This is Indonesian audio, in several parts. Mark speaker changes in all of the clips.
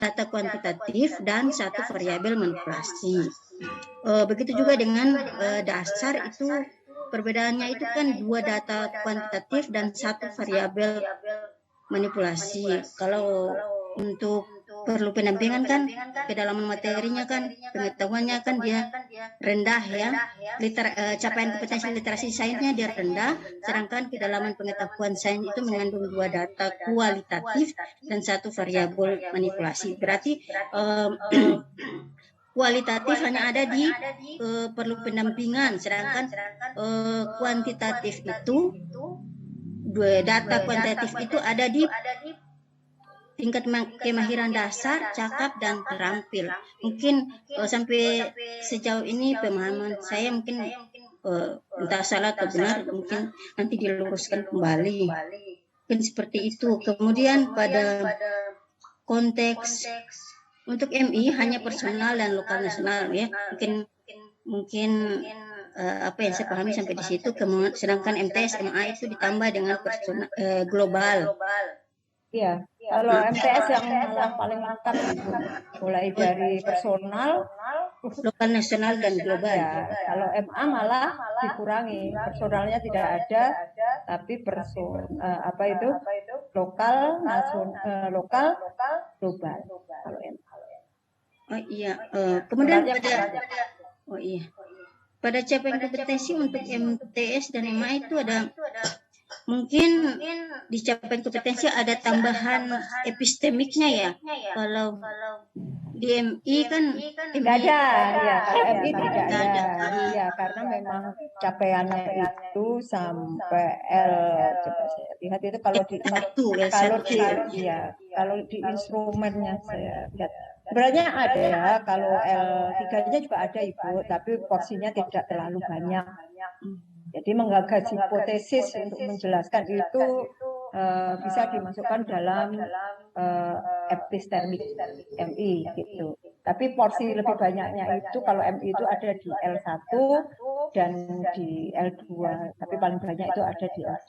Speaker 1: data kuantitatif dan satu variabel manipulasi. Begitu juga dengan dasar itu perbedaannya itu kan 2 data kuantitatif dan 1 variabel manipulasi. Kalau untuk perlu pendampingan kan kedalaman materinya kan pengetahuannya kan dia rendah ya, capaian kompetensi literasi sainsnya dia rendah, sedangkan kedalaman pengetahuan sains itu mengandung 2 data kualitatif dan 1 variabel manipulasi. Berarti kualitatif hanya ada di perlu pendampingan, sedangkan kuantitatif itu data kuantitatif itu ada di tingkat kemahiran dasar, cakap, dan terampil. Mungkin sampai sejauh ini pemahaman saya mungkin entah salah atau benar, mungkin nanti diluruskan kembali. Mungkin seperti itu. Kemudian pada konteks untuk MI hanya personal dan lokal nasional ya. Mungkin apa yang saya pahami sampai di situ. Sedangkan MTS, MA itu ditambah dengan personal, global.
Speaker 2: Iya, kalau MTS yang malah paling lengkap itu, mulai dari personal,
Speaker 1: lokal, nasional, dan global.
Speaker 2: Ya, kalau MA malah dikurangi, personalnya tidak ada, tapi lokal, lokal, global. Kalau MA.
Speaker 1: Oh iya, kemudian pada capaian kompetensi untuk MTS dan MA itu ada mungkin di capaian kompetensi ada tambahan epistemiknya ya. Kalau di MI kan
Speaker 2: tidak ada, ya. Kalau MI tidak ada, ya karena memang capaiannya itu sampai L. Coba saya lihat itu kalau di instrumennya saya lihat. Sebenarnya ada, kalau L3-nya juga ada Ibu, tapi porsinya tidak terlalu banyak. Jadi menggagas hipotesis untuk menjelaskan itu bisa dimasukkan dalam epistemik MI gitu. Tapi porsi lebih banyaknya itu kalau MI itu ada di L1 dan di L2, tapi paling banyak itu ada di L1.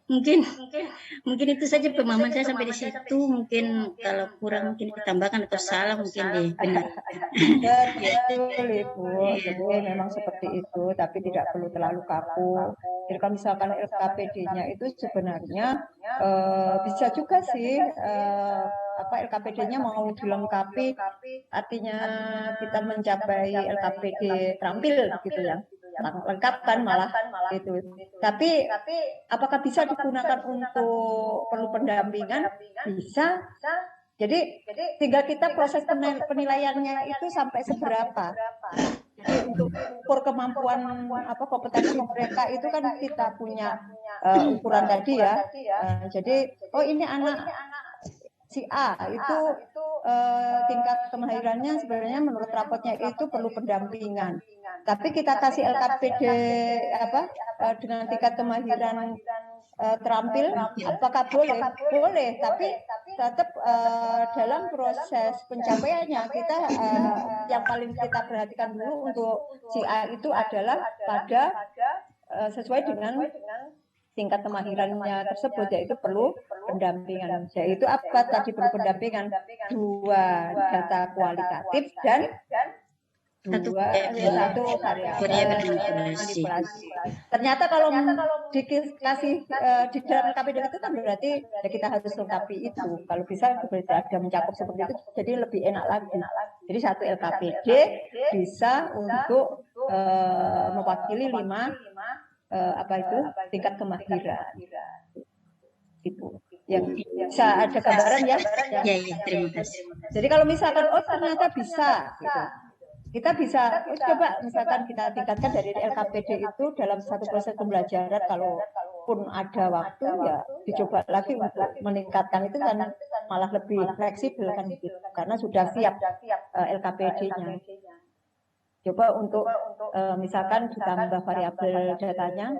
Speaker 1: Mungkin itu saja pemahaman saya sampai di situ. Mungkin kalau kurang mungkin ditambahkan atau salah mungkin dibenar.
Speaker 2: Betul Ibu, jadi memang seperti itu, tapi tidak perlu terlalu kaku. Jadi kalau misalkan LKPD-nya itu sebenarnya bisa juga sih LKPD-nya mau dilengkapi, artinya kita mencapai LKPD terampil gitu ya. Lengkap kan malah itu. Tapi apakah bisa digunakan untuk perlu pendampingan? Bisa. Jadi tinggal kita proses penilaiannya itu sampai seberapa. Jadi untuk ukur kemampuan kompetensi mereka itu kan kita punya ukuran tadi ya. Jadi ini anak si A itu tingkat kemahirannya sebenarnya menurut rapotnya itu perlu pendampingan. Tapi kita kasih LKPD dengan tingkat kemahiran terampil, apakah boleh? Boleh, tapi tetap dalam proses pencapaiannya kita yang paling kita perhatikan dulu untuk si A itu adalah pada sesuai dengan tingkat kemahirannya tersebut, yaitu perlu pendampingan. Yaitu apa tadi perlu pendampingan? 2 data kualitatif dan satu variabel manipulasi. Ternyata kalau dikasih di dalam LKPD itu kan berarti ya kita harus lengkapi itu. Kalau bisa berarti ada mencakup seperti itu, jadi lebih enak lagi. Jadi satu LKPD bisa untuk mewakili 5 tingkat kemahiran. Itu yang bisa ada gambaran ya.
Speaker 1: Terima kasih.
Speaker 2: Jadi kalau misalkan ternyata bisa gitu. Kita bisa coba misalkan kita tingkatkan dari LKPD itu dalam satu proses pembelajaran, kalaupun ada waktu ya dicoba lagi untuk meningkatkan itu kan malah lebih fleksibel kan gitu, karena sudah siap LKPD-nya. Coba untuk misalkan ditambah variabel datanya.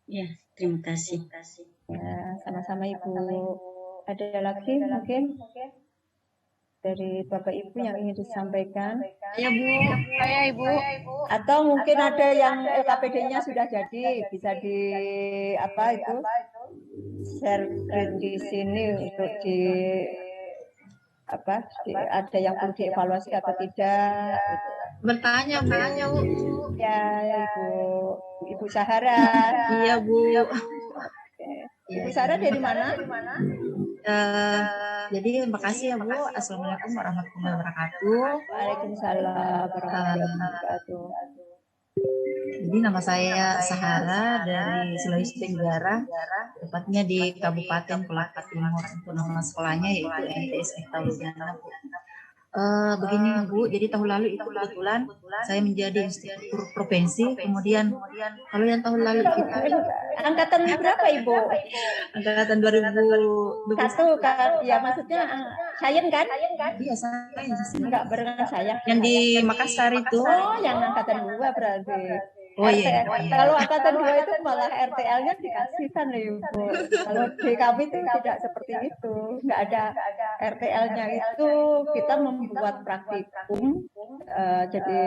Speaker 1: Ya, terima kasih.
Speaker 2: Ya, sama-sama Ibu. Ada lagi mungkin dari Bapak Ibu yang ingin disampaikan?
Speaker 3: Ya Bu, saya Ibu.
Speaker 2: Atau mungkin ada yang LKPD-nya sudah jadi, bisa di share screen di sini untuk ada yang perlu dievaluasi atau tidak gitu.
Speaker 4: Bertanya, Bu.
Speaker 2: Ya, Ibu Sahara.
Speaker 4: Iya, Bu.
Speaker 2: Ibu Sarah dari mana?
Speaker 4: Jadi makasih ya Bu. Assalamualaikum warahmatullahi wabarakatuh.
Speaker 2: Waalaikumsalam warahmatullahi wabarakatuh.
Speaker 4: Jadi nama saya Sahara dari Sulawesi Tenggara, tepatnya di Kabupaten Pelaka Timur. Untuk nama sekolahnya yaitu MTS Taujana, Bu. Begini Bu, jadi tahun lalu itu kebetulan saya menjadi instruktur provinsi, kemudian kalau yang tahun lalu kita
Speaker 2: Angkatan berapa Ibu?
Speaker 4: angkatan 2021.
Speaker 2: Satu kan, ya maksudnya sains kan?
Speaker 4: Iya, saya
Speaker 2: Enggak barengan saya.
Speaker 4: yang di Makassar itu.
Speaker 2: Oh, yang angkatan 2 berarti.
Speaker 4: Oh iya.
Speaker 2: Kalau angkatan 2 itu malah RTL-nya dikasihkan loh Ibu. Kalau di kami itu tidak seperti itu. Enggak ada RTL-nya itu, kita membuat praktikum. Jadi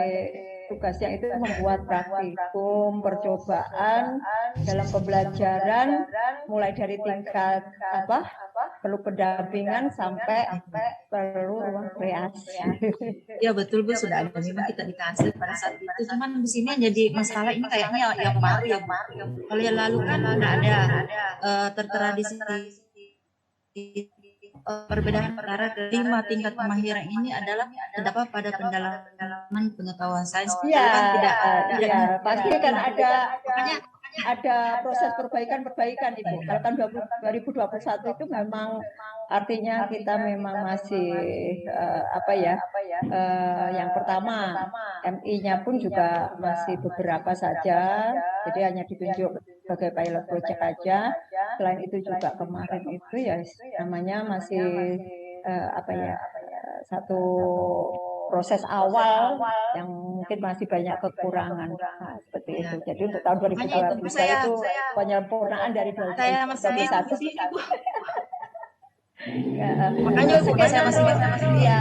Speaker 2: tugasnya itu membuat praktikum, percobaan dalam pembelajaran mulai dari tingkat perlu pendampingan sampai perlu rekreasi.
Speaker 4: Ya betul Bu, sudah ada memang kita dikasih pada saat itu. Cuman di sini yang jadi masalah ini kayaknya yang baru ya Bu. Kalau yang lalu kan udah ada tertera di sini perbedaan perkara kelima tingkat kemahiran ini adalah terdapat pada pendalaman pengetahuan sains.
Speaker 2: Iya,
Speaker 4: Kan tidak
Speaker 2: pasti kan ada proses perbaikan Ibu. Kalau kan 2021 itu memang artinya kita memang masih yang pertama MI-nya pun juga masih beberapa saja, jadi hanya ditunjuk sebagai pilot project aja. Selain itu juga kemarin itu ya namanya masih satu proses awal yang mungkin masih banyak kekurangan. Nah, seperti itu. Jadi untuk tahun 2022 itu penyempurnaan dari 2021.
Speaker 4: Makanya saya masih
Speaker 2: ya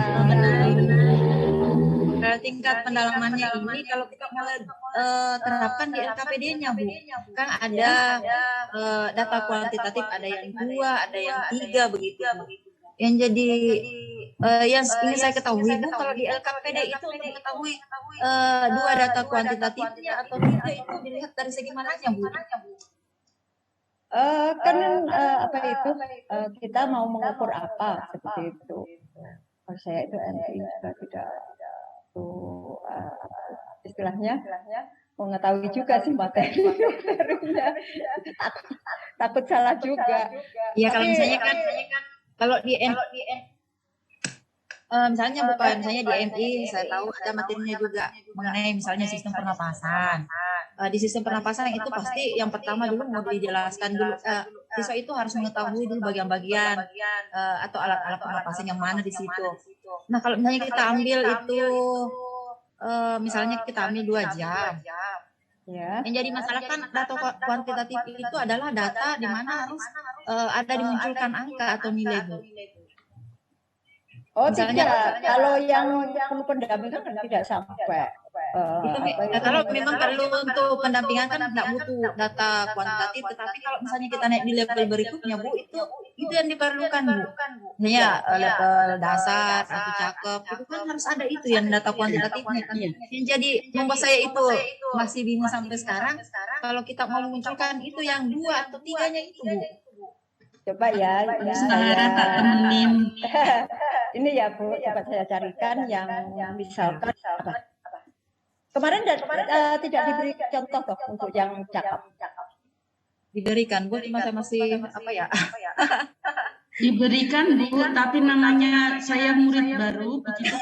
Speaker 4: tingkat pendalamannya ini kalau kita mulai terapkan di LKPD-nya Bu, kan ada data kuantitatif, ada yang 2, ada yang 3 begitu. Yang jadi yang ini saya ketahui Bu, kalau di LKPD itu untuk mengetahui 2 data kuantitatifnya atau 3 itu dilihat dari segi mananya Bu?
Speaker 2: Kita mau mengukur apa seperti itu. Kalau saya itu MI juga tidak istilahnya mengetahui juga sih materinya. Takut salah juga.
Speaker 4: Iya, kalau misalnya kan kalau di misalnya misalnya di MI saya tahu ada materinya juga mengenai misalnya sistem pernapasan. Di sistem pernapasan itu pasti yang pertama dulu mau dijelaskan dulu siswa itu harus mengetahui dulu bagian-bagian atau alat-alat pernapasan yang mana di situ. Nah, kalau misalnya kita ambil itu misalnya kita ambil 2 jam.
Speaker 2: Ya.
Speaker 4: Yang jadi masalah kan data kuantitatif itu adalah data di mana harus ada dimunculkan angka atau nilai Bu.
Speaker 2: Oh misalnya, tidak, kalau yang perlu pendampingan kan tidak sampai.
Speaker 4: Kalau memang perlu untuk pendampingan kan tidak butuh data kuantitatif, tetapi kalau misalnya kita naik di level berikutnya Bu, itu yang diperlukan Bu. Misalnya level dasar atau cakep, itu kan harus ada itu yang data kuantitatifnya. Yang jadi membuat saya itu masih bingung sampai sekarang. Kalau kita mau memunculkan itu yang 2 atau 3-nya itu Bu.
Speaker 2: Coba ya, ini saya temenin. Ini ya Bu, coba saya carikan yang misalkan apa? Kemarin tidak diberi contoh toh untuk yang cakep.
Speaker 4: Diberikan Bu, cuma saya masih
Speaker 5: Diberikan Bu, tapi namanya saya murid baru, begitu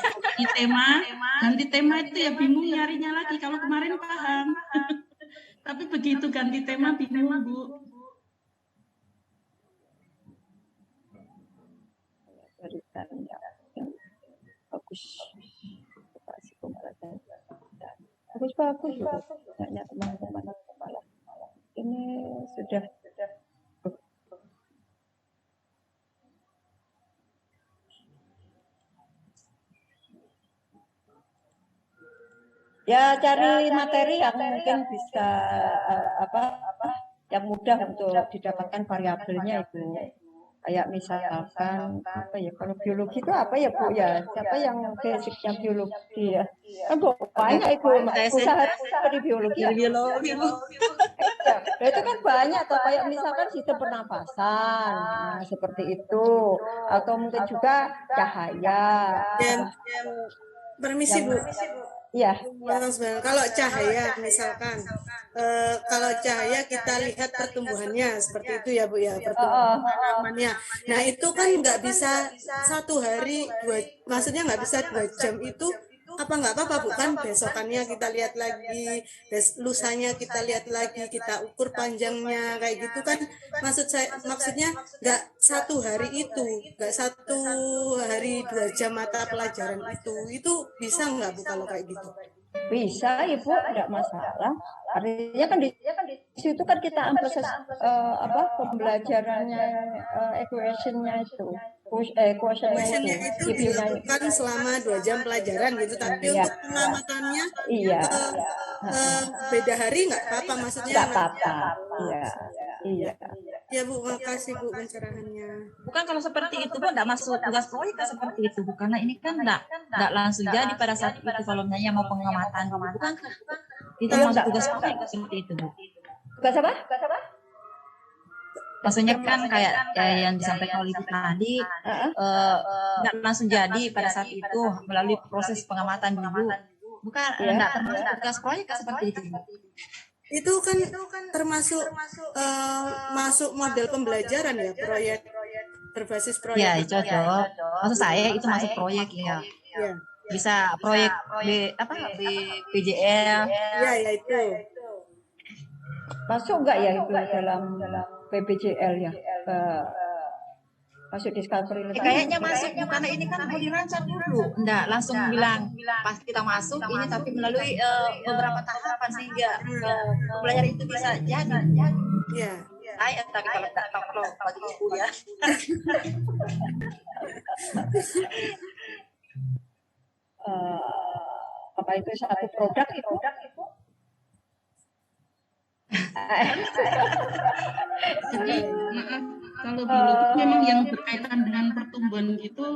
Speaker 5: ganti tema itu ya bingung nyarinya lagi. Kalau kemarin paham, tapi begitu ganti tema bingung Bu.
Speaker 2: Berikan yang bagus, bagus banyak teman-teman malah ini sudah ya cari materi yang mungkin bisa yang mudah untuk didapatkan variabelnya itu. Kayak misalkan apa ya, kalau biologi itu apa ya Bu ya, siapa yang basicnya biologi ya, kan banyak itu usaha dari biologi ya.
Speaker 4: biologi Bu.
Speaker 2: Ya, nah itu kan banyak toh, kayak misalkan sistem pernafasan, nah, seperti itu, atau mungkin juga cahaya,
Speaker 6: Permisi
Speaker 2: yang
Speaker 6: Bu.
Speaker 2: ya
Speaker 6: Kalau cahaya misalkan, kalau cahaya kita lihat pertumbuhannya seperti itu ya Bu ya, pertumbuhan tanamannya. Nah itu kan nggak bisa satu hari maksudnya nggak bisa 2 jam itu, apa nggak apa-apa Bu, kan besokannya kita lihat lagi, lusanya kita lihat lagi, kita ukur panjangnya kayak gitu kan. Maksudnya nggak satu hari itu, nggak satu hari 2 jam mata pelajaran itu bisa nggak Bu kalau kayak gitu?
Speaker 2: bisa Ibu, tidak masalah. Artinya kan di situ kan kita proses apa pembelajarannya, equationnya itu, quotientnya
Speaker 6: Questionnya
Speaker 2: itu,
Speaker 6: itu
Speaker 2: CP-nya.
Speaker 6: dilakukan selama 2 jam pelajaran gitu, tapi
Speaker 2: Iya,
Speaker 6: untuk pengamatannya
Speaker 2: iya,
Speaker 6: beda hari nggak apa-apa, maksudnya
Speaker 2: nggak
Speaker 6: nggak
Speaker 2: apa-apa. Iya, iya.
Speaker 6: ya Bu. Makasih Bu pencerahannya.
Speaker 4: Bukan kalau seperti itu Bu, enggak masuk tugas proyek kan seperti itu Bu, karena ini kan enggak langsung jadi pada saat itu kalau misalnya mau pengamatan gitu. Bukan itu
Speaker 2: Iya,
Speaker 4: masuk tugas proyek seperti itu Bu.
Speaker 2: Tugas apa?
Speaker 4: Maksudnya kan kayak yang disampaikan oleh Ibu tadi, enggak langsung jadi pada saat itu melalui proses pengamatan dulu. Bukan enggak termasuk tugas proyek kan seperti itu Bu.
Speaker 6: Itu kan termasuk masuk model pembelajaran ya, proyek berbasis proyek.
Speaker 4: Ya, cocok. Maksud saya itu masuk proyek ya.
Speaker 6: Ya.
Speaker 4: Bisa proyek PJL.
Speaker 6: Ya, ya itu.
Speaker 2: Masuk nggak ya itu dalam PPJL ya? Masuk discovery.
Speaker 4: Kayaknya masuk karena ini kan mau dirancang dulu. Enggak langsung bilang pas kita masuk ini, tapi melalui beberapa tahapan sehingga pembelajaran itu bisa jadi.
Speaker 6: Ya.
Speaker 4: Saya tapi kalau tak tahu bagi Ibu ya.
Speaker 2: Apa itu satu produk itu?
Speaker 5: Jadi maaf, kalau biologi memang yang berkaitan dengan pertumbuhan itu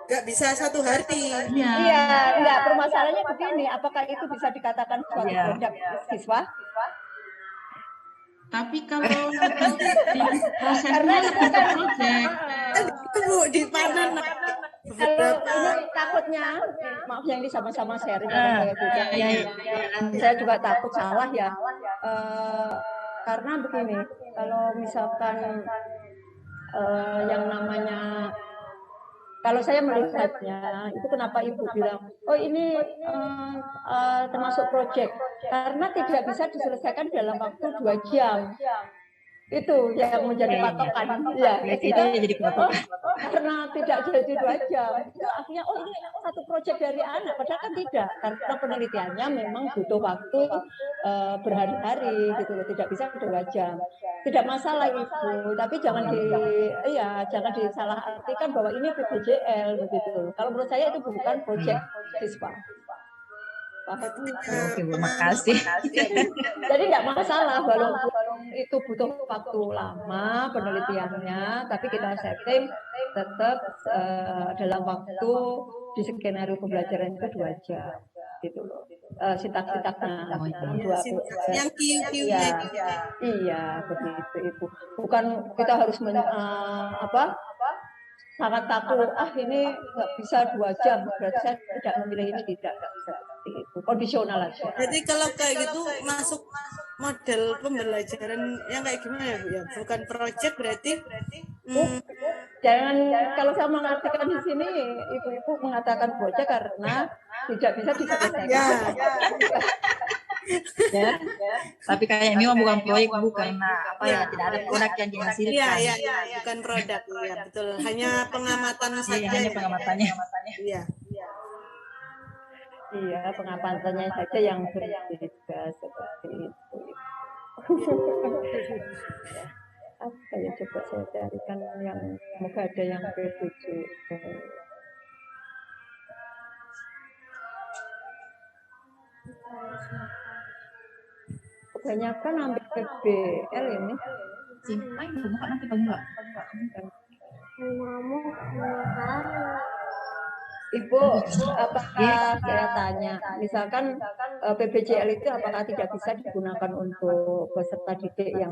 Speaker 6: nggak bisa satu hari.
Speaker 2: Iya, enggak, permasalahannya begini, apakah itu bisa dikatakan suatu produk siswa?
Speaker 5: Tapi kalau di prosesnya seperti proyek,
Speaker 6: Itu Bu dipanen.
Speaker 2: Kalau ini takutnya, maaf yang ini sama-sama sharing, saya juga takut salah ya, karena begini, kalau misalkan yang namanya, kalau saya melihatnya, itu kenapa Ibu bilang, oh ini termasuk proyek, karena tidak bisa diselesaikan dalam waktu 2 jam. Itu yang menjadi patokan. Ya,
Speaker 4: itu jadi patokan.
Speaker 2: Karena tidak jadi 2 jam. Itu akhirnya, oh ini satu proyek dari anak. Padahal kan tidak. Karena penelitiannya memang butuh waktu berhari-hari gitu loh. Tidak bisa 2 jam. Tidak masalah Ibu, tapi jangan disalahartikan bahwa ini PPJL begitu. Kalau menurut saya itu bukan proyek siswa.
Speaker 4: Oke, terima kasih.
Speaker 2: Jadi nggak masalah walaupun itu butuh waktu lama penelitiannya, tapi kita setting tetap dalam waktu di skenario pembelajaran itu 2 jam, gitu loh. Sintak-sintaknya
Speaker 6: Yang kiu-kiunya.
Speaker 2: Iya, begitu Ibu. Bukan kita harus sangat takut, ini nggak bisa 2 jam, berarti saya tidak memilih ini, tidak bisa. Itu kondisional aja.
Speaker 6: Jadi kalau kayak gitu masuk model pembelajaran yang kayak gimana ya Bu ya? Bukan project berarti.
Speaker 2: Jangan, kalau saya mengartikan di sini, Ibu-ibu mengatakan project karena tidak bisa diselesaikan.
Speaker 6: Ya.
Speaker 4: Tapi kayaknya ini bukan proyek Bu, karena apa ya, tidak ada produk yang dihasilkan.
Speaker 6: Iya, bukan produk ya, betul. Hanya pengamatan saja.
Speaker 4: Hanya pengamatannya.
Speaker 6: Iya.
Speaker 2: Iya, pengamatannya saja yang berbeda seperti itu. Apa ya, coba saya carikan yang semoga ada yang berbeda. kebanyakan ambil PBL ini.
Speaker 4: Simpai bukan nanti bang Mbak.
Speaker 2: Ibu, apakah saya tanya, misalkan PBJL itu apakah tidak bisa digunakan untuk peserta didik yang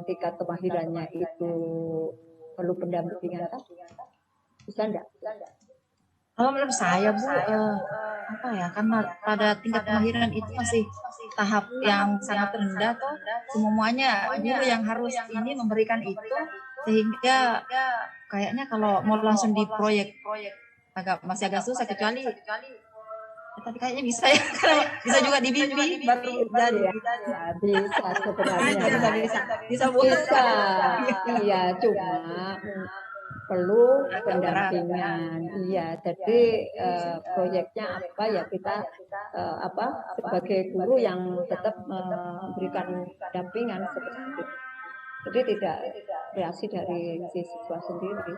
Speaker 2: tingkat kemahirannya itu perlu pendampingan? Bisa enggak?
Speaker 4: Kalau menurut saya Bu, apa ya, karena pada tingkat kemahiran itu masih tahap yang sangat rendah tuh, semuanya guru yang harus ini memberikan itu, sehingga kayaknya kalau mau langsung di proyek masih agak susah, kecuali tapi kayaknya bisa ya, karena bisa juga dibimbing baru jadi.
Speaker 2: Ya, bisa sebenarnya.
Speaker 4: Bisa Bu.
Speaker 2: Bisa. Iya, cuma perlu pendampingan. Iya, jadi proyeknya apa ya, kita sebagai guru yang tetap memberikan dampingan seperti itu. Jadi tidak reaksi dari si siswa sendiri.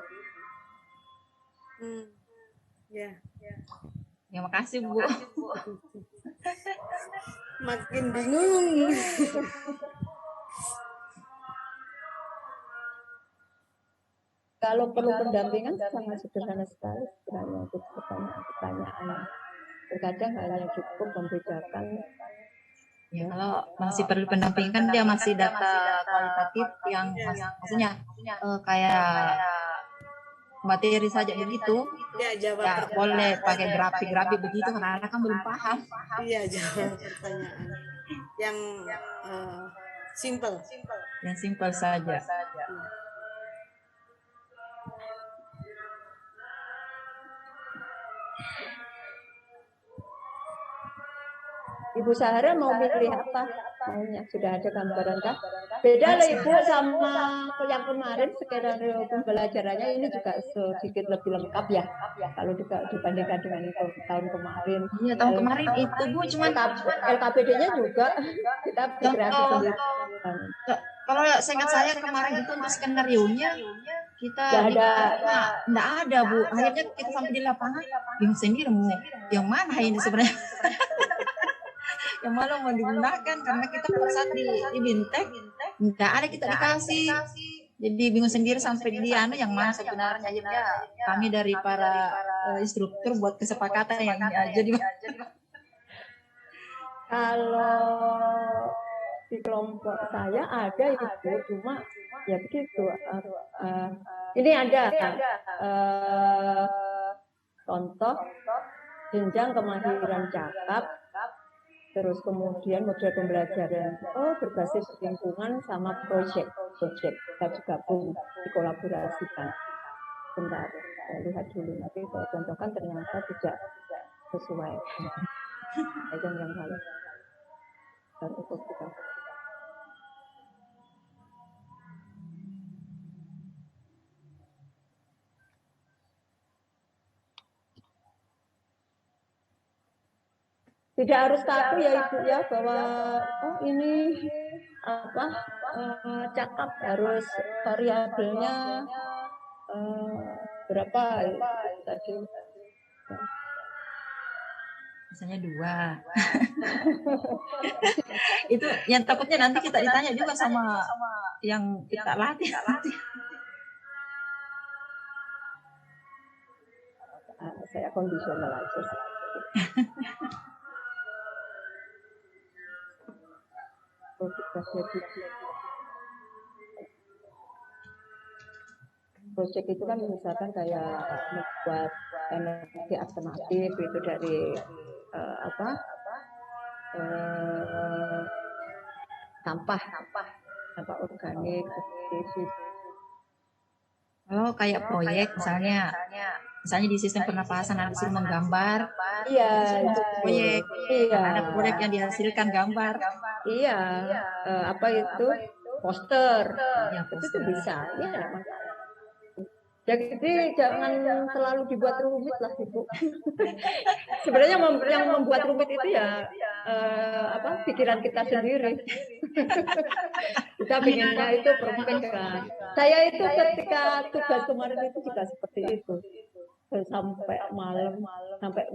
Speaker 6: Ya.
Speaker 4: Ya makasih Bu.
Speaker 6: Makin bingung.
Speaker 2: Kalau perlu pendampingan sangat sederhana sekali sebenarnya untuk pertanyaan. Terkadang hanya cukup membedakan.
Speaker 4: Ya, kalau masih perlu pendampingan, dia masih data kualitatif yang maksudnya kayak materi saja begitu.
Speaker 6: Ya, jawab
Speaker 4: Ya boleh pakai grafik-grafik begitu karena anak kan belum paham.
Speaker 6: Iya, jawab pertanyaan yang simple.
Speaker 4: Yang simpel saja.
Speaker 2: Ibu Sahara mau pilih apa? Maunya sudah ada gambaran kah? Beda lah Ibu sama yang kemarin, skenario pembelajarannya ini juga sedikit lebih lengkap ya. Kalau juga dibandingkan dengan tahun kemarin.
Speaker 4: Iya, tahun kemarin itu Bu cuma
Speaker 2: LKPD-nya juga kita berkreasi sendiri.
Speaker 4: Kalau seingat saya kemarin itu untuk skenario-nya kita nggak ada Bu. Akhirnya kita sampai di lapangan bingung sendiri mau yang mana ini sebenarnya. Yang malah mau digunakan karena kita pada saat di Bintek nggak ada kita dikasih, jadi bingung sendiri sampai di yang mana sebenarnya. Akhirnya kami dari para instruktur buat kesepakatan yang ini aja di.
Speaker 2: Kalau di kelompok saya ada Ibu, cuma ya begitu. Ini ada contoh jenjang kemahiran cakap. Terus kemudian model pembelajaran berbasis lingkungan sama proyek kita gabung, dikolaborasikan. Bentar, saya lihat dulu nanti saya contohkan ternyata tidak sesuai. Yang lalu dan untuk kita. Tidak harus tahu ya Ibu ya bahwa ini cakap harus variabelnya berapa tadi.
Speaker 4: Misalnya 2. Itu yang takutnya nanti kita ditanya juga sama yang kita latih.
Speaker 2: Saya kondisional aja. Proyek itu kan misalkan kayak membuat energi alternatif itu dari sampah organik.
Speaker 4: Oh, kayak proyek misalnya di sistem pernapasan ada disuruh menggambar.
Speaker 2: Iya, itu
Speaker 4: proyek.
Speaker 2: Iya.
Speaker 4: Ada proyek yang dihasilkan gambar.
Speaker 2: Iya, itu poster.
Speaker 4: Ya,
Speaker 2: itu bisa. Ya, jadi jangan selalu dibuat rumit lah Ibu. Sebenarnya yang membuat rumit itu ya pikiran kita sendiri. Kita pinginnya itu permukaan. Saya itu ketika tugas kemarin itu juga seperti itu. Sampai malam, sampai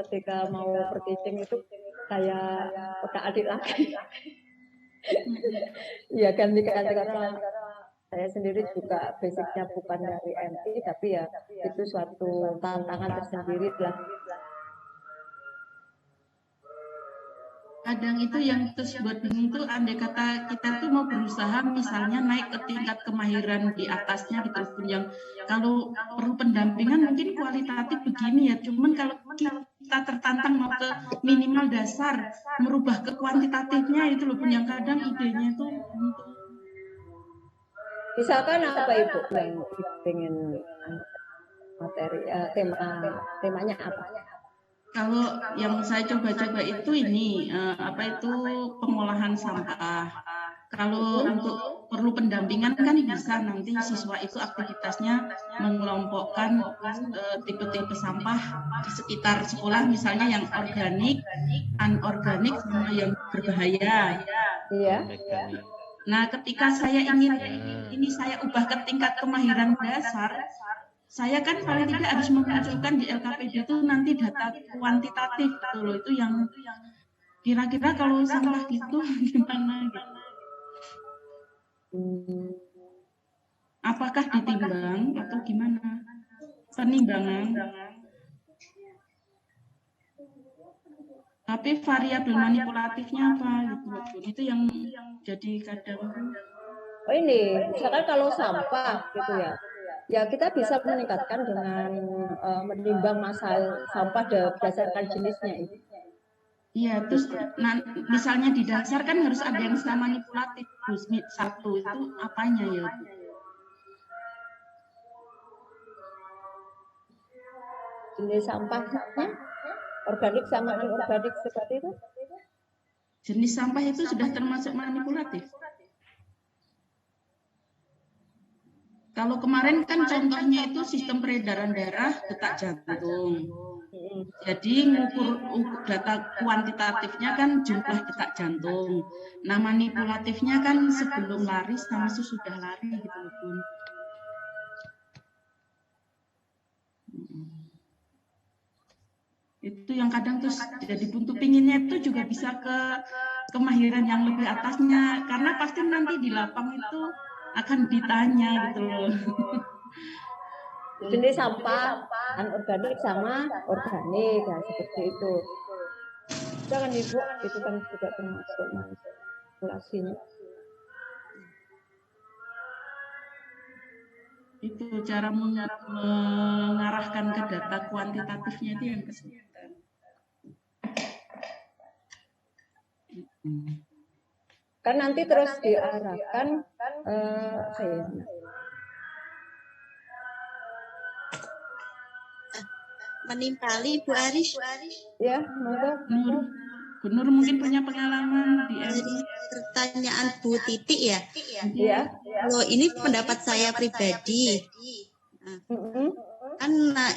Speaker 2: ketika mau berteaching itu saya udah adik lagi. Iya ganti-ganti karena saya sendiri juga basicnya bukan dari MI, tapi ya itu suatu tantangan tersendiri lah.
Speaker 5: Kadang itu yang terus buat bingung tuh, andai kata kita tuh mau berusaha misalnya naik ke tingkat kemahiran di atasnya gitu, pun yang kalau perlu pendampingan mungkin kualitatif begini ya, cuman kalau kita tertantang mau ke minimal dasar, merubah ke kuantitatifnya itu loh pun yang kadang idenya itu untuk
Speaker 2: Misalkan apa Ibu yang pengen materi temanya apa?
Speaker 5: kalau yang saya coba-coba itu ini apa itu pengolahan sampah. Kalau untuk perlu pendampingan kan bisa nanti siswa itu aktivitasnya mengelompokkan tipe-tipe sampah di sekitar sekolah, misalnya yang organik, anorganik, sama yang berbahaya.
Speaker 2: Iya.
Speaker 5: Nah, ketika saya ingin ini saya ubah ke tingkat kemahiran dasar, saya kan paling tidak harus memunculkan di LKPD itu nanti data kuantitatif gitu loh, itu yang kira-kira kalau sampah gitu gimana gitu. Apakah ditimbang atau gimana? Penimbangan. Tapi variabel manipulatifnya apa gitu loh. Itu yang jadi kadang.
Speaker 2: Oh ini, misalkan kalau sampah gitu ya. Ya kita bisa meningkatkan dengan menimbang massa sampah berdasarkan jenisnya itu.
Speaker 5: Iya, terus misalnya di dasar kan harus ada yang sama manipulatif. Satu itu apanya ya?
Speaker 2: Jenis sampahnya organik sama anorganik seperti itu?
Speaker 5: Jenis sampah itu sudah termasuk manipulatif. Kalau kemarin kan contohnya itu sistem peredaran darah detak jantung. Jadi ngukur data kuantitatifnya kan jumlah detak jantung. Nah manipulatifnya kan sebelum lari sama sesudah lari gitu loh Bun. Itu yang kadang terus jadi buntu, pinginnya itu juga bisa ke kemahiran yang lebih atasnya, karena pasti nanti di lapang itu akan ditanya gitu loh.
Speaker 2: Jenis sampah anorganik sama organik ya seperti itu. Jangan Ibu, itu kan juga termasuk manipulasinya.
Speaker 5: Itu cara mengarahkan ke data kuantitatifnya itu yang kesulitan.
Speaker 2: Kan nanti terus diarahkan
Speaker 1: menimpali Bu Aris.
Speaker 2: Ya, monggo.
Speaker 5: Nur mungkin punya pengalaman di MI.
Speaker 1: Pertanyaan Bu Titik ya.
Speaker 2: Iya.
Speaker 1: Kalau ini pendapat saya pribadi. Kan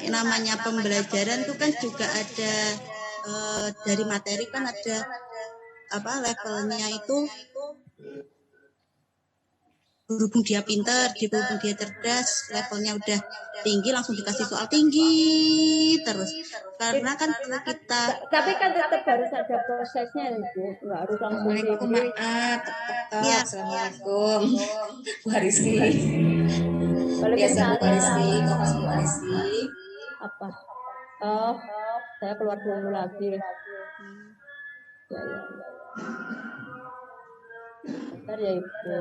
Speaker 1: namanya pembelajaran itu kan juga ada dari materi kan ada apa levelnya itu, berhubung dia pintar, berhubung dia cerdas, levelnya udah tinggi langsung dikasih soal tinggi terus. Karena kan kalau kita
Speaker 2: tapi kan tetap harus ada prosesnya Ibu, nggak harus langsung
Speaker 7: Assalamualaikum, maaf.
Speaker 1: Ya.
Speaker 7: Assalamualaikum, Bu Haristi.
Speaker 2: Biasa
Speaker 7: Bu Haristi, Bu Haristi.
Speaker 2: Apa? Oh, saya keluar dulu lagi. Ya. Bentar ya Ibu.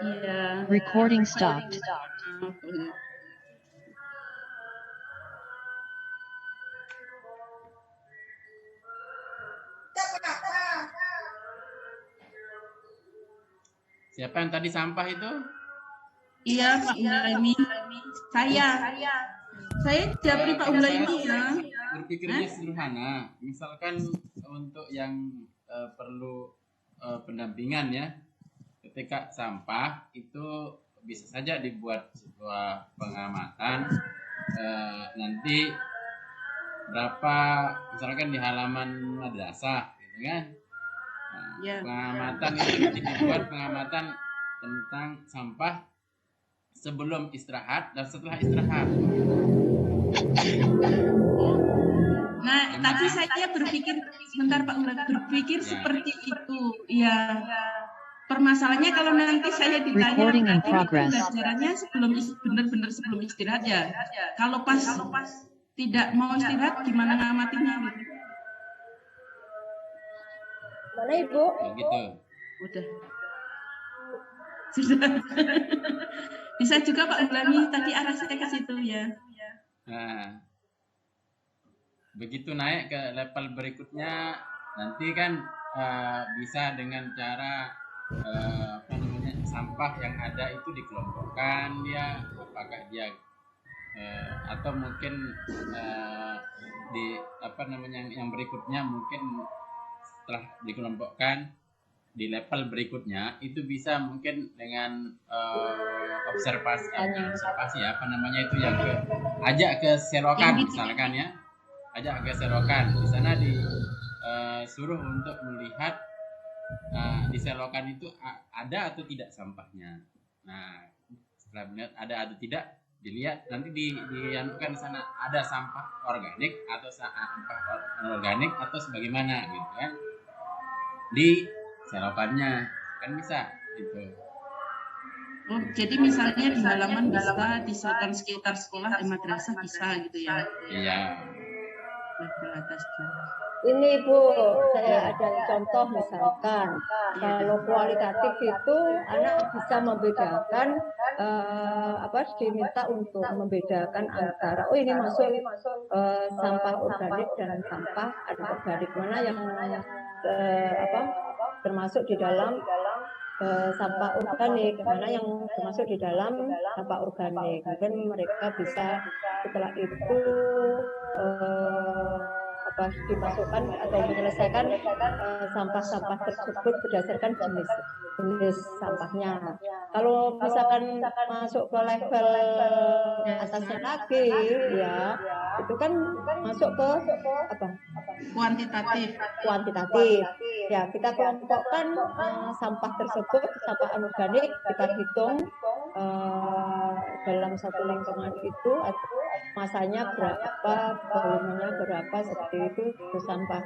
Speaker 5: Iya.
Speaker 8: Recording stopped.
Speaker 9: Siapa yang tadi sampah itu?
Speaker 5: Iya Pak Ulaimi. Saya japri Pak Ulaimi ya.
Speaker 9: Berpikirnya sederhana. Misalkan untuk yang perlu pendampingan ya, ketika sampah itu bisa saja dibuat sebuah pengamatan nanti berapa, misalkan di halaman madrasah gitu kan. Nah, pengamatan itu dibuat pengamatan tentang sampah sebelum istirahat dan setelah istirahat.
Speaker 5: Nah, tadi saya berpikir sebentar Pak Ulan, berpikir seperti itu. Ya. permasalahannya kalau nanti saya ditanya
Speaker 8: Recording in
Speaker 5: nanti
Speaker 8: progress.
Speaker 5: pembelajarannya benar-benar sebelum istirahat ya. Kalau pas tidak mau istirahat gimana ngamatinya gitu?
Speaker 2: Mana Ibu?
Speaker 9: Begitu.
Speaker 5: Udah. Sudah. Bisa juga Pak ulangi tadi arah saya ke situ ya.
Speaker 9: Nah, begitu naik ke level berikutnya, nanti kan bisa dengan cara sampah yang ada itu dikelompokkan dia, apakah dia atau mungkin yang berikutnya mungkin setelah dikelompokkan di level berikutnya itu bisa mungkin dengan observasi itu yang ajak ke selokan misalkan ya, ajak ke selokan di sana disuruh untuk melihat di selokan itu ada atau tidak sampahnya. Nah setelah melihat ada atau tidak, dilihat nanti dianukan di sana ada sampah organik atau sampah anorganik atau sebagaimana gitu kan di selokannya kan bisa gitu.
Speaker 5: Oh, jadi misalnya di halaman bisa, di selokan sekitar sekolah di madrasah bisa gitu ya?
Speaker 9: Iya.
Speaker 5: Level atasnya.
Speaker 2: Ini Bu, saya ada contoh misalkan kalau kualitatif itu anak bisa membedakan diminta untuk membedakan antara ini masuk sampah organik dan sampah anorganik, mana yang termasuk di dalam sampah organik, mana yang termasuk di dalam sampah organik. Mungkin mereka bisa setelah itu dimasukkan atau menyelesaikan sampah-sampah tersebut berdasarkan jenis sampahnya. Kalau misalkan masuk ke level atasnya lagi, ya itu kan masuk ke kuantitatif. Ya, kita kelompokkan sampah tersebut, sampah anorganik kita hitung dalam satu lingkungan itu masanya berapa, volumenya berapa, seperti itu sampah.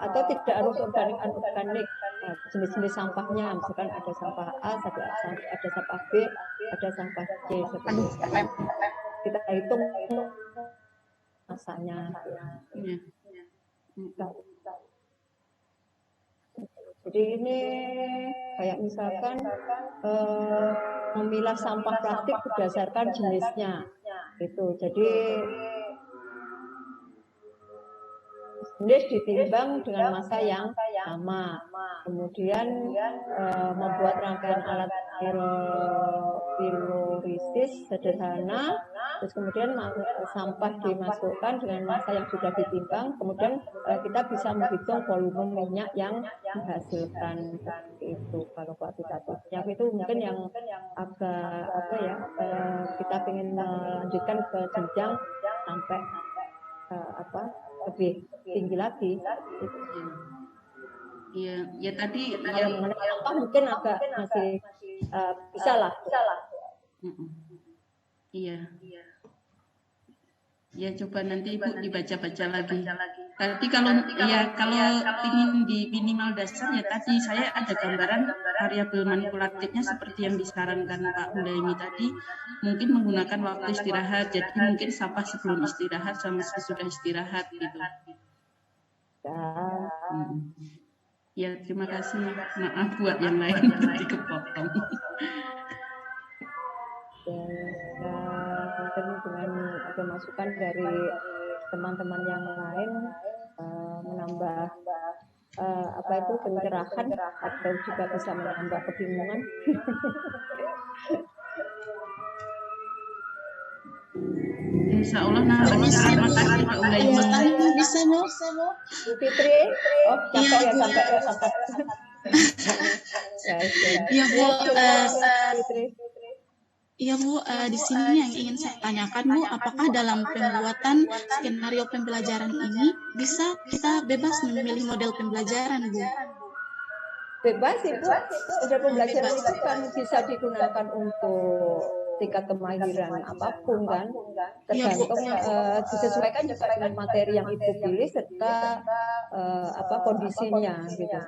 Speaker 2: Atau tidak harus organik anorganik, jenis-jenis sampahnya, misalkan ada sampah A, ada sampah B, ada sampah C, seperti itu. Kita hitung masanya. Jadi ini kayak misalkan memilah sampah plastik berdasarkan jenisnya, gitu. Jadi jenis ditimbang dengan massa yang sama. Kemudian membuat rangkaian alat pirolisis sederhana. Terus kemudian sampah dimasukkan dengan massa yang sudah ditimbang. Kemudian kita bisa menghitung volume minyak yang dihasilkan, seperti itu. Kalau kuantitatifnya itu mungkin yang agak kita ingin melanjutkan ke jenjang sampai lebih tinggi lagi.
Speaker 5: Iya, ya tadi
Speaker 2: kalau mengenai sampah mungkin agak masih bisa lah.
Speaker 5: Iya. Ya coba nanti Ibu dibaca-baca lagi. Tadi kalau ingin di minimal dasar ya tadi saya ada gambaran variabel manipulatifnya seperti yang disarankan Pak Hundaimi tadi, mungkin menggunakan waktu istirahat. Jadi mungkin sampah sebelum istirahat sama sesudah istirahat gitu. Ya terima kasih. Maaf buat yang lain tadi kepotong.
Speaker 2: Mungkin dengan ada masukan dari teman-teman yang lain menambah pencerahan atau juga bisa menambah kebingungan.
Speaker 5: Insya Allah nanti terima kasih Pak Hundaimi.
Speaker 1: Bisa Bu?
Speaker 2: Bu Fitri, sampai.
Speaker 10: Iya Bu,
Speaker 2: Fitri.
Speaker 10: Iya Bu, di sini yang ingin saya tanyakan Bu, apakah dalam pembuatan skenario pembelajaran ini bisa kita bebas memilih model pembelajaran Bu?
Speaker 2: Bebas Ibu, model pembelajaran itu kan bisa digunakan untuk tingkat kemahiran apapun kan,
Speaker 10: Iya, Bu.
Speaker 2: tergantung disesuaikan juga dengan materi yang ibu pilih serta kondisinya gitu.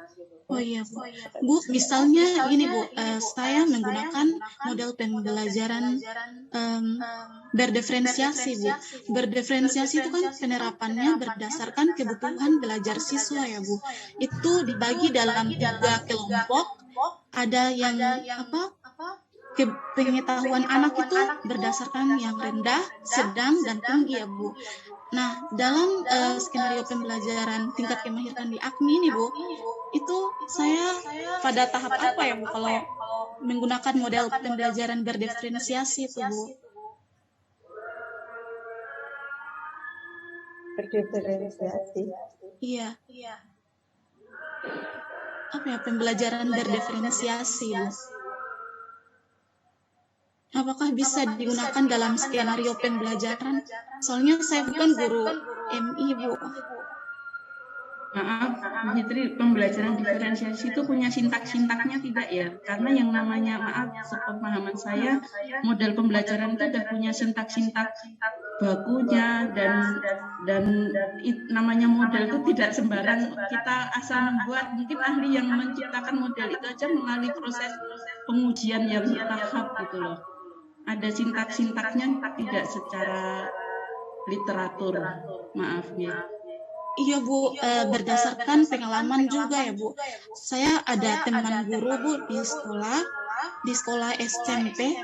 Speaker 10: Oh iya, Bu. Bu, misalnya gini, Bu, saya menggunakan model pembelajaran berdiferensiasi, Bu. Berdiferensiasi itu kan penerapannya berdasarkan kebutuhan belajar siswa ya, Bu. Itu dibagi dalam 3 kelompok. Ada yang pengetahuan anak itu berdasarkan yang rendah, sedang, dan tinggi ya, Bu. Nah, dalam skenario pembelajaran tingkat kemahiran di AKMI ini, Bu, itu saya pada tahap apa ya, Bu, kalau menggunakan model pembelajaran berdiferensiasi itu, Bu?
Speaker 2: Berdiferensiasi.
Speaker 10: Iya. Apa ya, pembelajaran berdiferensiasi, Bu? Apakah bisa digunakan dalam skenario pembelajaran? Soalnya saya bukan guru MI, Bu.
Speaker 5: Maaf, Fitri, pembelajaran diferensiasi itu punya sintak-sintaknya tidak ya? Karena yang namanya, maaf, sepemahaman saya, model pembelajaran itu udah punya sintak-sintak bakunya dan namanya model itu tidak sembarang kita asal membuat. Mungkin ahli yang menciptakan model itu aja melalui proses pengujian yang bertahap gitu loh. Ada sintak-sintaknya tidak secara literatur, maaf ya.
Speaker 10: Iya, Bu, berdasarkan pengalaman juga ya, Bu. Saya ada teman guru, Bu, di sekolah SMP.